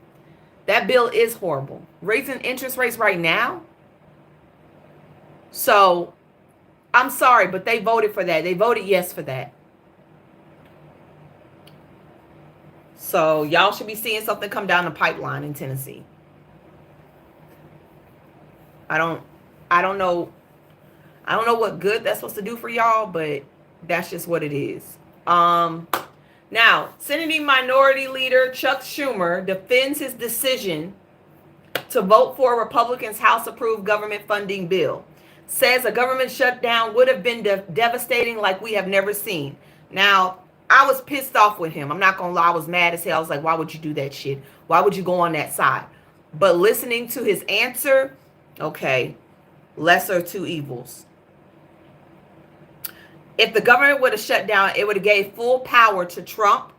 That bill is horrible. Raising interest rates right now. So, I'm sorry, but they voted for that. They voted yes for that. So, y'all should be seeing something come down the pipeline in Tennessee. I don't know what good that's supposed to do for y'all, but that's just what it is. Now, Senate Minority Leader Chuck Schumer defends his decision to vote for a Republicans' House-approved government funding bill. Says a government shutdown would have been devastating like we have never seen. Now, I was pissed off with him. I'm not going to lie. I was mad as hell. I was like, why would you do that shit? Why would you go on that side? But listening to his answer, okay, lesser of two evils. If the government would have shut down, it would have gave full power to Trump,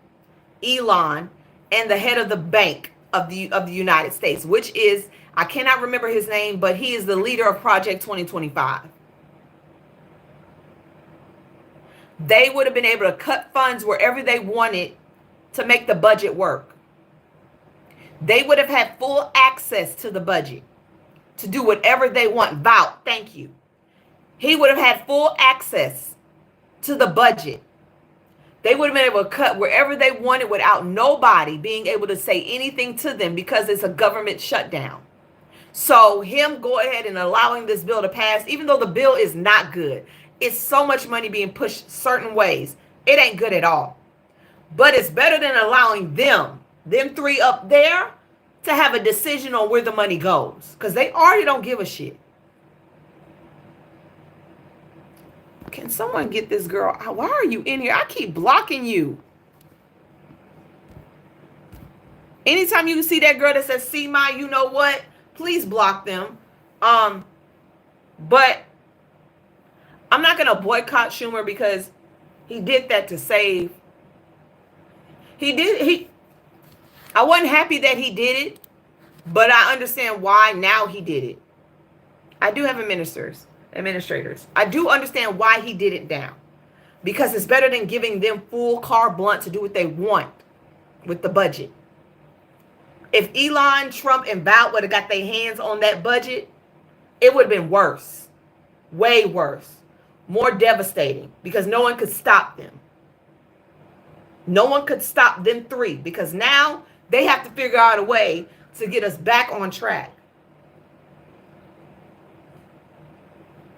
Elon, and the head of the bank of the United States, which is, I cannot remember his name, but he is the leader of Project 2025. They would have been able to cut funds wherever they wanted to make the budget work. They would have had full access to the budget to do whatever they want. Vout, thank you. He would have had full access to the budget. They would have been able to cut wherever they wanted without nobody being able to say anything to them because it's a government shutdown. So him go ahead and allowing this bill to pass, even though the bill is not good, it's so much money being pushed certain ways. It ain't good at all. But it's better than allowing them three up there, to have a decision on where the money goes. Because they already don't give a shit. Can someone get this girl? Why are you in here? I keep blocking you. Anytime you see that girl that says see my, you know what? Please block them. But I'm not gonna boycott Schumer because he did that to save. I wasn't happy that he did it, but I understand why now he did it. I do have administrators. I do understand why he did it now. Because it's better than giving them full carte blanche to do what they want with the budget. If Elon, Trump, and Bout would have got their hands on that budget, it would have been worse. Way worse. More devastating. Because no one could stop them. No one could stop them three. Because now they have to figure out a way to get us back on track.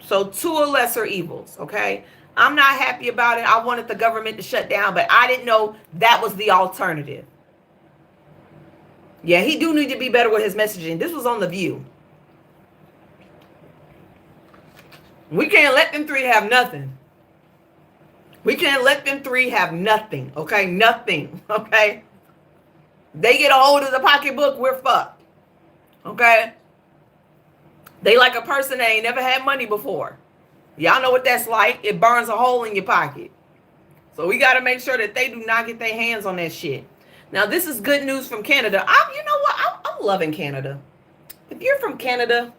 So two or lesser evils, okay? I'm not happy about it. I wanted the government to shut down, but I didn't know that was the alternative. Yeah, he do need to be better with his messaging. This was on The View. We can't let them three have nothing. We can't let them three have nothing, okay? Nothing, okay? They get a hold of the pocketbook, we're fucked, okay? They like a person that ain't never had money before. Y'all know what that's like. It burns a hole in your pocket. So we got to make sure that they do not get their hands on that shit. Now, this is good news from Canada. You know what? I'm loving Canada. If you're from Canada,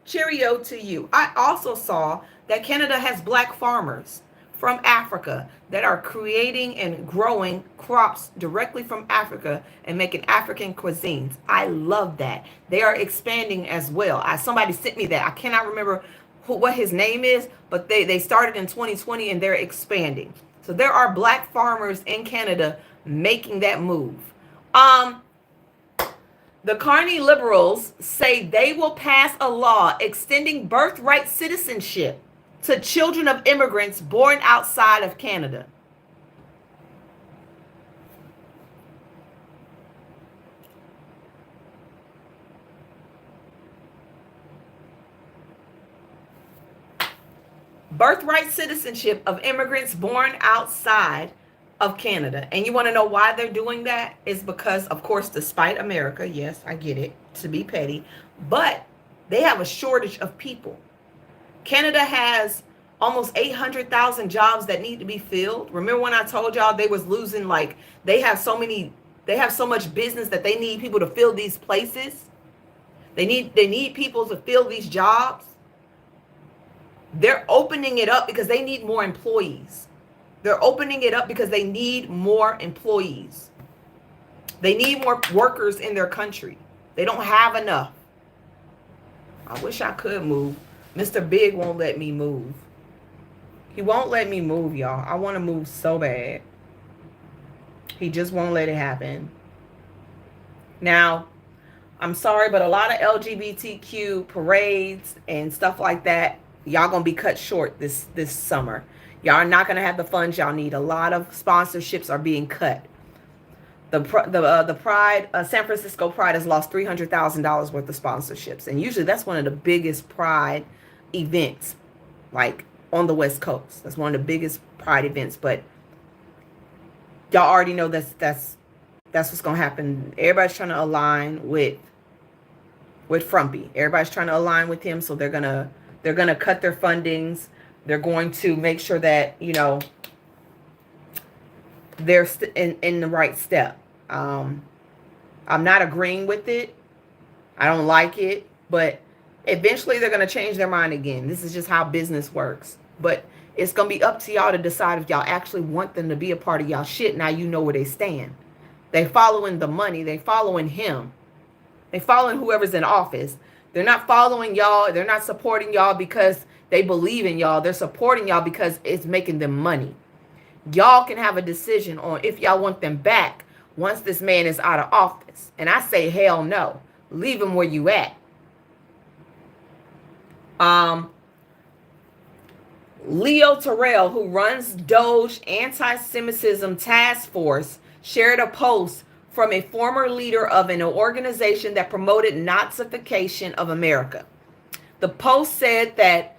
cheerio to you. I also saw that Canada has black farmers from Africa that are creating and growing crops directly from Africa and making African cuisines. I love that. They are expanding as well. Somebody sent me that. I cannot remember what his name is, but they started in 2020 and they're expanding. So there are black farmers in Canada making that move. The Carney liberals say they will pass a law extending birthright citizenship to children of immigrants born outside of Canada. Birthright citizenship of immigrants born outside of Canada. And you want to know why they're doing that? It's because, of course, despite America, yes, I get it, to be petty, but they have a shortage of people. Canada has almost 800,000 jobs that need to be filled. Remember when I told y'all they was losing, like, they have so much business that they need people to fill these places. They need people to fill these jobs. They're opening it up because they need more employees. They're opening it up because they need more employees. They need more workers in their country. They don't have enough. I wish I could move. Mr. Big won't let me move. He won't let me move, y'all. I want to move so bad. He just won't let it happen. Now, I'm sorry, but a lot of LGBTQ parades and stuff like that, y'all gonna be cut short this summer. Y'all are not gonna have the funds y'all need. A lot of sponsorships are being cut. The Pride, San Francisco Pride has lost $300,000 worth of sponsorships, and usually that's one of the biggest Pride events, like on the West Coast. That's one of the biggest Pride events. But y'all already know that's what's gonna happen. Everybody's trying to align with Frumpy. Everybody's trying to align with him, so they're gonna cut their fundings. They're going to make sure that, you know, they're in the right step. I'm not agreeing with it. I don't like it, but eventually they're going to change their mind again. This is just how business works. But it's going to be up to y'all to decide if y'all actually want them to be a part of y'all shit. Now you know where they stand. They following the money. They following him. They following whoever's in office. They're not following y'all. They're not supporting y'all because they believe in y'all. They're supporting y'all because it's making them money. Y'all can have a decision on if y'all want them back once this man is out of office. And I say, hell no. Leave him where you at. Leo Terrell, who runs DOGE Anti-Semitism Task Force, shared a post from a former leader of an organization that promoted Nazification of America. The post said that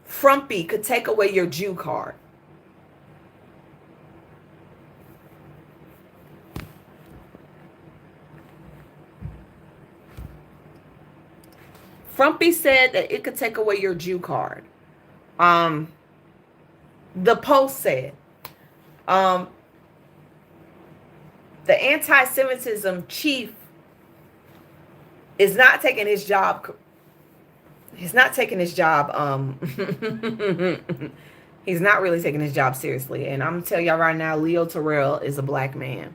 Frumpy could take away your Jew card. Frumpy said that it could take away your Jew card. The Post said, the anti-Semitism chief is not taking his job. He's not taking his job. He's not really taking his job seriously. And I'm going to tell y'all right now, Leo Terrell is a black man.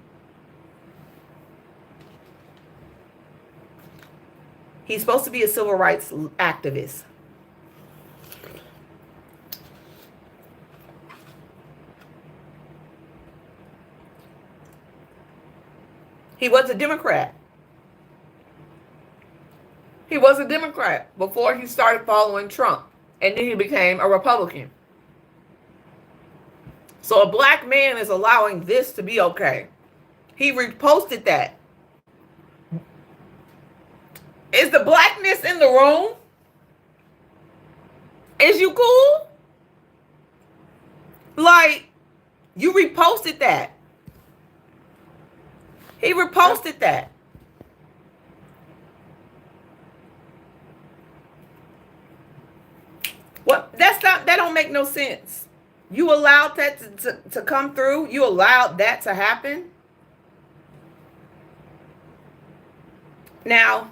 He's supposed to be a civil rights activist. He was a Democrat. He was a Democrat before he started following Trump. And then he became a Republican. So a black man is allowing this to be okay. He reposted that. Is the blackness in the room? Is you cool? Like, you reposted that. He reposted that. What? That's not, that don't make no sense. You allowed that to come through? You allowed that to happen? Now,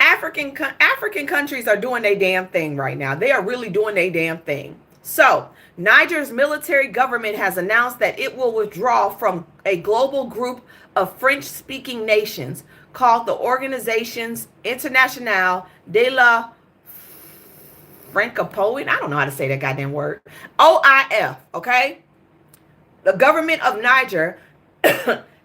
African countries are doing their damn thing right now. They are really doing their damn thing. So, Niger's military government has announced that it will withdraw from a global group of French-speaking nations called the Organizations Internationale de la Francophonie. I don't know how to say that goddamn word. OIF, okay? The government of Niger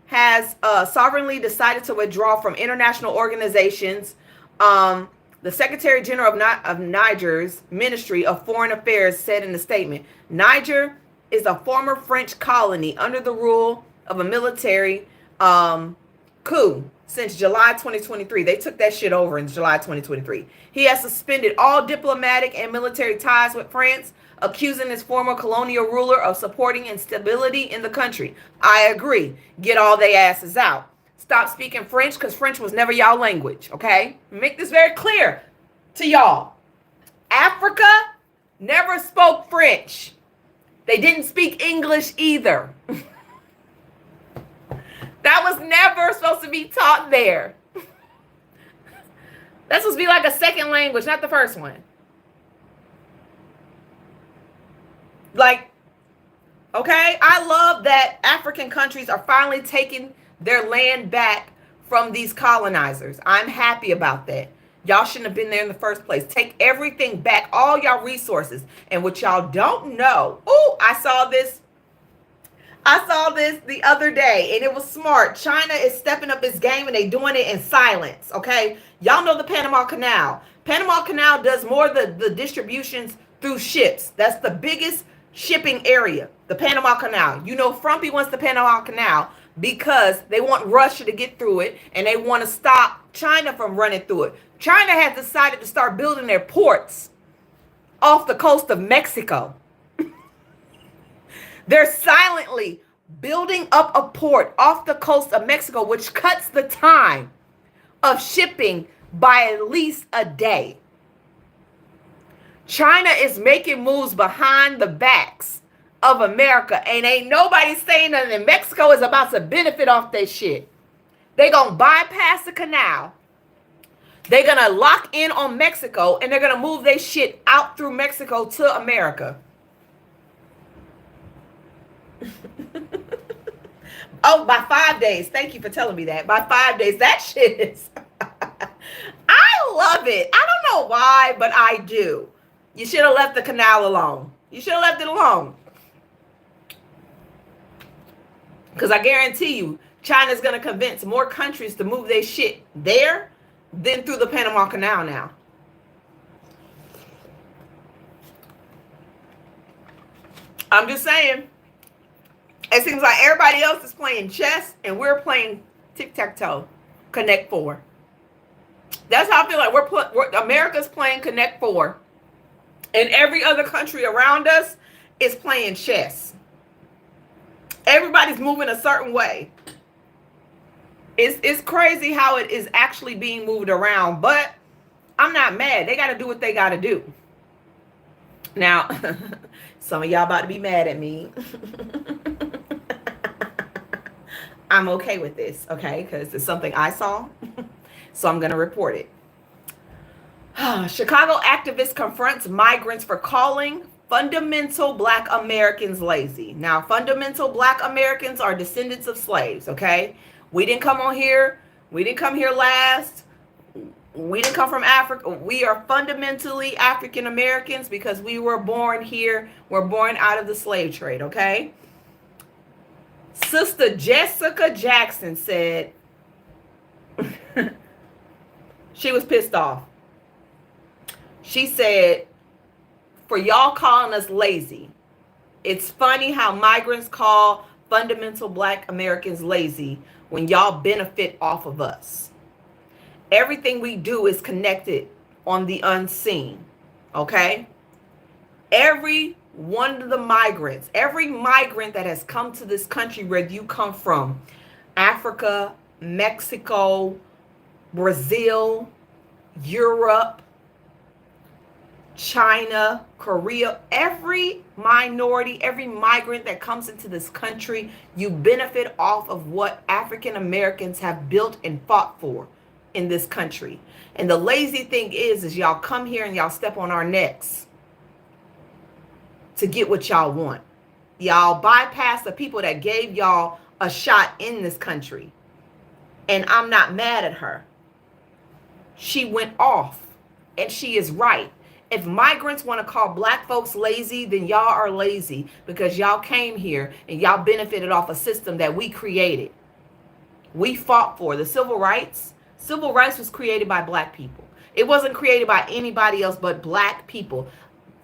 has sovereignly decided to withdraw from international organizations. The Secretary General of Niger's Ministry of Foreign Affairs said in a statement, Niger is a former French colony under the rule of a military coup since July 2023. They took that shit over in July 2023. He has suspended all diplomatic and military ties with France, accusing his former colonial ruler of supporting instability in the country. I agree. Get all they asses out. Stop speaking French, because French was never y'all language, okay? Make this very clear to y'all. Africa never spoke French. They didn't speak English either. That was never supposed to be taught there. That's supposed to be like a second language, not the first one. Like, okay, I love that African countries are finally taking their land back from these colonizers. I'm happy about that. Y'all shouldn't have been there in the first place. Take everything back, all y'all resources. And what y'all don't know, I saw this the other day, and it was smart. China is stepping up its game, and they doing it in silence, okay? Y'all know the Panama Canal. Panama Canal does more the distributions through ships. That's the biggest shipping area, the Panama Canal. You know, Frumpy wants the Panama Canal because they want Russia to get through it, and they want to stop China from running through it. China has decided to start building their ports off the coast of Mexico. They're silently building up a port off the coast of Mexico, which cuts the time of shipping by at least a day. China is making moves behind the backs of America, and ain't nobody saying nothing. And Mexico is about to benefit off that shit. They're going to bypass the canal. They're going to lock in on Mexico, and they're going to move their shit out through Mexico to America. Oh, by 5 days. Thank you for telling me that. By 5 days. That shit is... I love it. I don't know why, but I do. You should have left the canal alone. You should have left it alone. Because I guarantee you, China's going to convince more countries to move their shit there than through the Panama Canal now. I'm just saying. It seems like everybody else is playing chess and we're playing tic-tac-toe, Connect Four. That's how I feel like we're America's playing Connect Four, And every other country around us is playing chess. Everybody's moving a certain way. It's crazy how it is actually being moved around, but I'm not mad. They got to do what they got to do. Now, some of y'all about to be mad at me. I'm okay with this, okay? Because it's something I saw, so I'm going to report it. Chicago activist confronts migrants for calling fundamental Black Americans lazy. Now, fundamental Black Americans are descendants of slaves, okay? We didn't come on here. We didn't come here last. We didn't come from Africa. We are fundamentally African Americans because we were born here. We're born out of the slave trade, okay? Sister Jessica Jackson said she was pissed off. She said, for y'all calling us lazy, it's funny how migrants call fundamental Black Americans lazy when y'all benefit off of us. Everything we do is connected on the unseen, okay? Every one of the migrants, every migrant that has come to this country where you come from, Africa, Mexico, Brazil, Europe, China, Korea, every minority, every migrant that comes into this country, you benefit off of what African Americans have built and fought for in this country. And the lazy thing is y'all come here and y'all step on our necks to get what y'all want. Y'all bypass the people that gave y'all a shot in this country. And I'm not mad at her. She went off, and she is right. If migrants want to call Black folks lazy, then y'all are lazy because y'all came here and y'all benefited off a system that we created. We fought for the civil rights. Civil rights was created by Black people. It wasn't created by anybody else but Black people.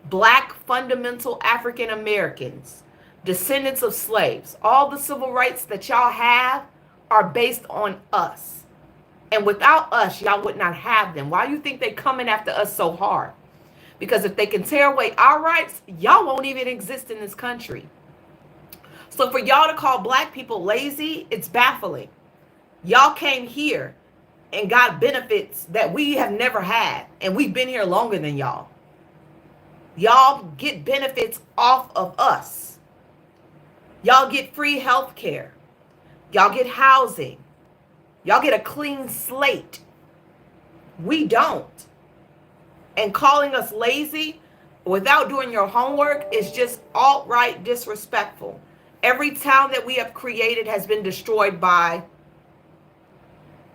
Black fundamental African Americans, descendants of slaves. All the civil rights that y'all have are based on us. And without us, y'all would not have them. Why do you think they coming after us so hard? Because if they can tear away our rights, y'all won't even exist in this country. So for y'all to call Black people lazy, it's baffling. Y'all came here and got benefits that we have never had. And we've been here longer than y'all. Y'all get benefits off of us. Y'all get free health care. Y'all get housing. Y'all get a clean slate. We don't. And calling us lazy without doing your homework is just outright disrespectful. Every town that we have created has been destroyed by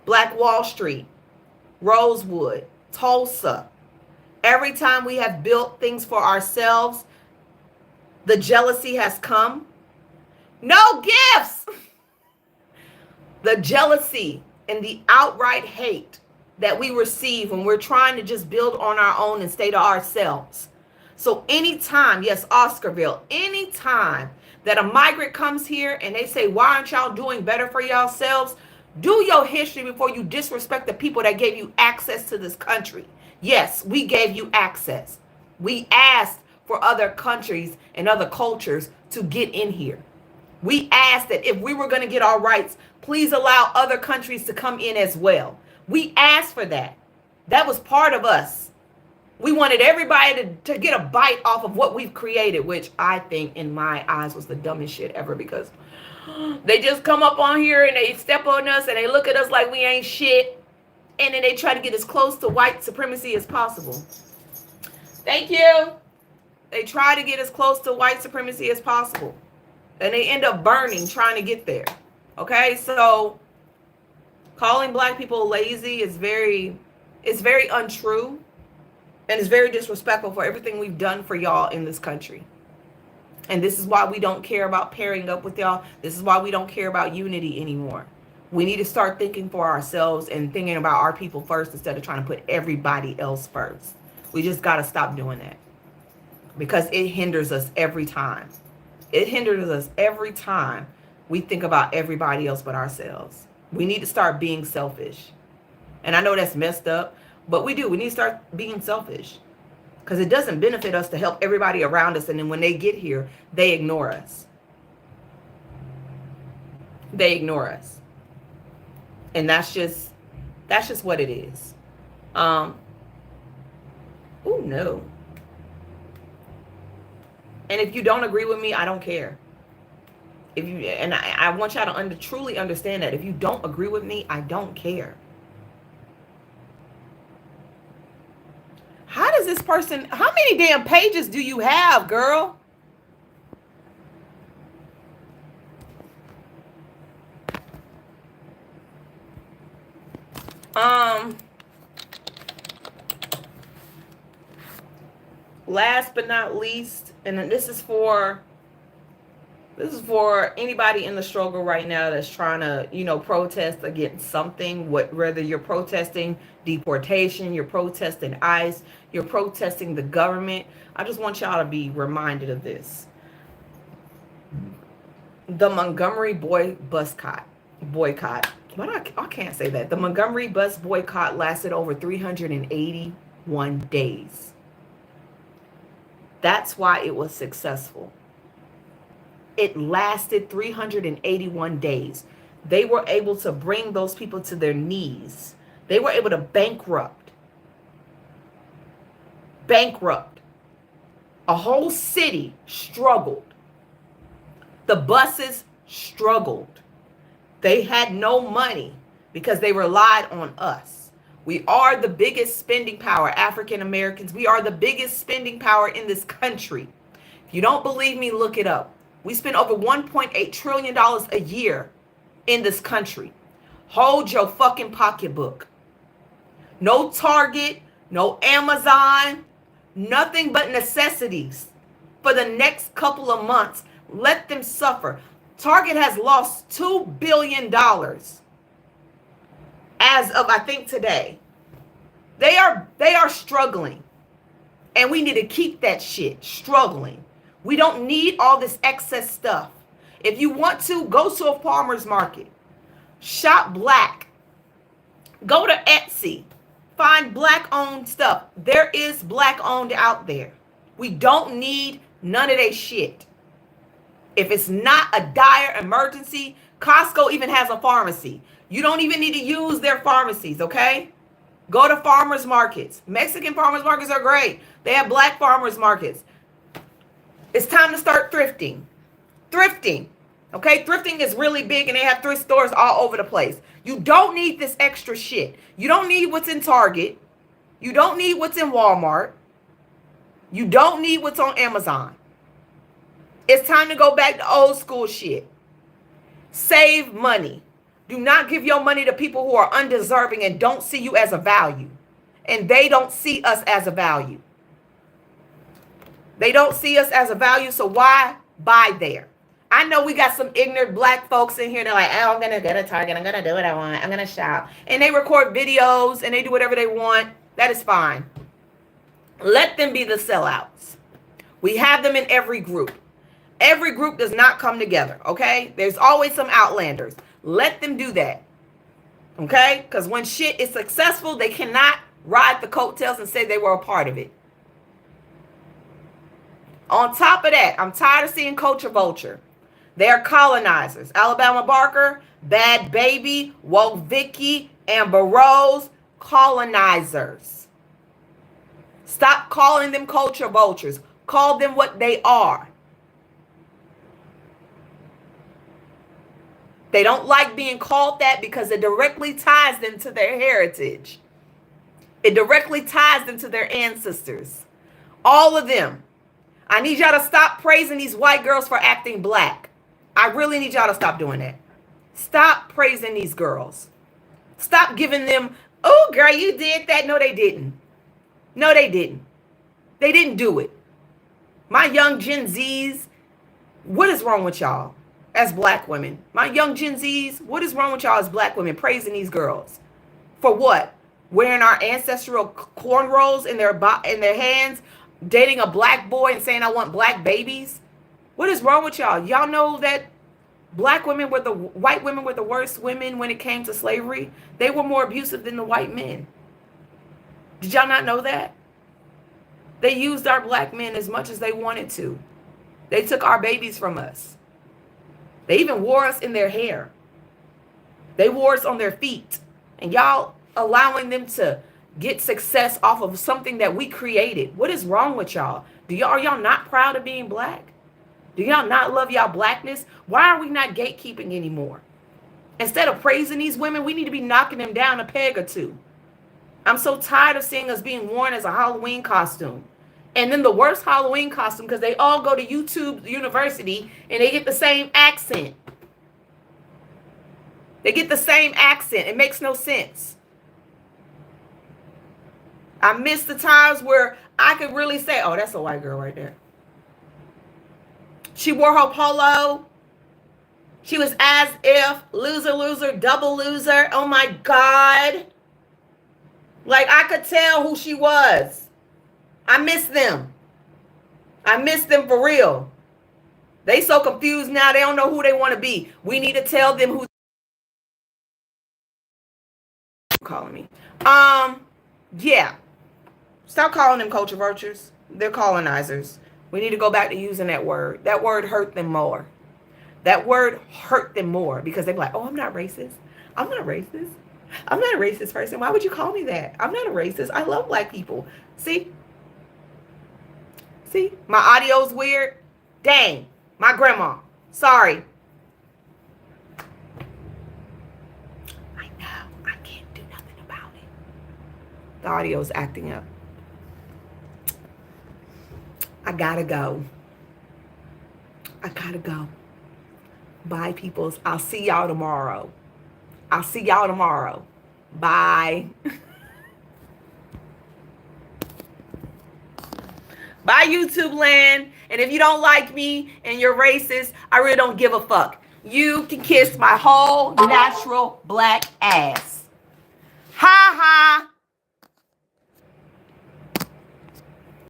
Black Wall Street, Rosewood, Tulsa. Every time we have built things for ourselves, the jealousy has come. No gifts! The jealousy and the outright hate that we receive when we're trying to just build on our own and stay to ourselves. So anytime, yes, Oscarville, anytime that a migrant comes here and they say, why aren't y'all doing better for yourselves? Do your history before you disrespect the people that gave you access to this country. Yes, we gave you access. We asked for other countries and other cultures to get in here. We asked that if we were going to get our rights, please allow other countries to come in as well. We asked for that. That was part of us. We wanted everybody to get a bite off of what we've created, which I think in my eyes was the dumbest shit ever, because they just come up on here and they step on us and they look at us like we ain't shit. And then they try to get as close to white supremacy as possible. Thank you. They try to get as close to white supremacy as possible. And they end up burning trying to get there. Okay, so calling Black people lazy is very untrue, and it's very disrespectful for everything we've done for y'all in this country. And this is why we don't care about pairing up with y'all. This is why we don't care about unity anymore. We need to start thinking for ourselves and thinking about our people first instead of trying to put everybody else first. We just got to stop doing that, because it hinders us every time. It hinders us every time we think about everybody else but ourselves. We need to start being selfish. And I know that's messed up, but we do. We need to start being selfish. because it doesn't benefit us to help everybody around us. And then when they get here, they ignore us. They ignore us. And that's just what it is. Oh no. And if you don't agree with me, I don't care. If you, and I want y'all to truly understand that if you don't agree with me, I don't care. How does this person, how many damn pages do you have, girl? Last but not least, and this is for anybody in the struggle right now that's trying to, protest against something, whether you're protesting deportation, you're protesting ICE, you're protesting the government. I just want y'all to be reminded of this. The Montgomery boycott. But I can't say that. The Montgomery bus boycott lasted over 381 days. That's why it was successful. It lasted 381 days. They were able to bring those people to their knees. They were able to bankrupt. A whole city struggled. The buses struggled. They had no money because they relied on us. We are the biggest spending power, African Americans. We are the biggest spending power in this country. If you don't believe me, look it up. We spend over $1.8 trillion a year in this country. Hold your fucking pocketbook. No Target, no Amazon, nothing but necessities for the next couple of months. Let them suffer. Target has lost $2 billion as of, I think, today. They are struggling. And we need to keep that shit struggling. We don't need all this excess stuff. If you want to, go to a farmer's market. Shop black. Go to Etsy. Find black-owned stuff. There is black-owned out there. We don't need none of that shit. If it's not a dire emergency, Costco even has a pharmacy. You don't even need to use their pharmacies, okay? Go to farmers markets. Mexican farmers markets are great. They have black farmers markets. It's time to start thrifting. Thrifting, okay? Thrifting is really big, and they have thrift stores all over the place. You don't need this extra shit. You don't need what's in Target. You don't need what's in Walmart. You don't need what's on Amazon. It's time to go back to old school shit. Save money. Do not give your money to people who are undeserving and don't see you as a value. And they don't see us as a value. They don't see us as a value, so why buy there? I know we got some ignorant black folks in here. They're like, oh, I'm going to go to Target. I'm going to do what I want. I'm going to shop. And they record videos and they do whatever they want. That is fine. Let them be the sellouts. We have them in every group. Every group does not come together, okay? There's always some outlanders. Let them do that, okay? Because when shit is successful, they cannot ride the coattails and say they were a part of it. On top of that, I'm tired of seeing culture vulture. They're colonizers. Alabama Barker, Bad Baby, Woke Vicky, Amber Rose, colonizers. Stop calling them culture vultures. Call them what they are. They don't like being called that because it directly ties them to their heritage. It directly ties them to their ancestors. All of them. I need y'all to stop praising these white girls for acting black. I really need y'all to stop doing that. Stop praising these girls. Stop giving them, oh, girl, you did that. No, they didn't. No, they didn't. They didn't do it. My young Gen Zs, what is wrong with y'all as black women? My young Gen Zs, what is wrong with y'all as black women praising these girls? For what? Wearing our ancestral cornrows in their hands, dating a black boy and saying I want black babies? What is wrong with y'all? Y'all know that white women were the worst women when it came to slavery. They were more abusive than the white men. Did y'all not know that? They used our black men as much as they wanted to. They took our babies from us. They even wore us in their hair. They wore us on their feet. And y'all allowing them to get success off of something that we created. What is wrong with y'all? Are y'all not proud of being black? Do y'all not love y'all blackness? Why are we not gatekeeping anymore? Instead of praising these women, we need to be knocking them down a peg or two. I'm so tired of seeing us being worn as a Halloween costume. And then the worst Halloween costume, because they all go to YouTube University and they get the same accent. They get the same accent. It makes no sense. I miss the times where I could really say, oh, that's a white girl right there. She wore her polo. She was as if loser, loser, double loser. Oh my God. Like I could tell who she was. I miss them. I miss them for real. They so confused now. They don't know who they want to be. We need to tell them who. Calling me. Yeah. Stop calling them culture vultures. They're colonizers. We need to go back to using that word. That word hurt them more. That word hurt them more because they're like, oh, I'm not racist. I'm not racist. I'm not a racist person. Why would you call me that? I'm not a racist. I love black people. See? See? My audio's weird. Dang. My grandma. Sorry. I know. I can't do nothing about it. The audio's acting up. I gotta go. I gotta go. Bye, peoples. I'll see y'all tomorrow. I'll see y'all tomorrow. Bye. Bye, YouTube land. And if you don't like me and you're racist, I really don't give a fuck. You can kiss my whole natural black ass. Ha ha.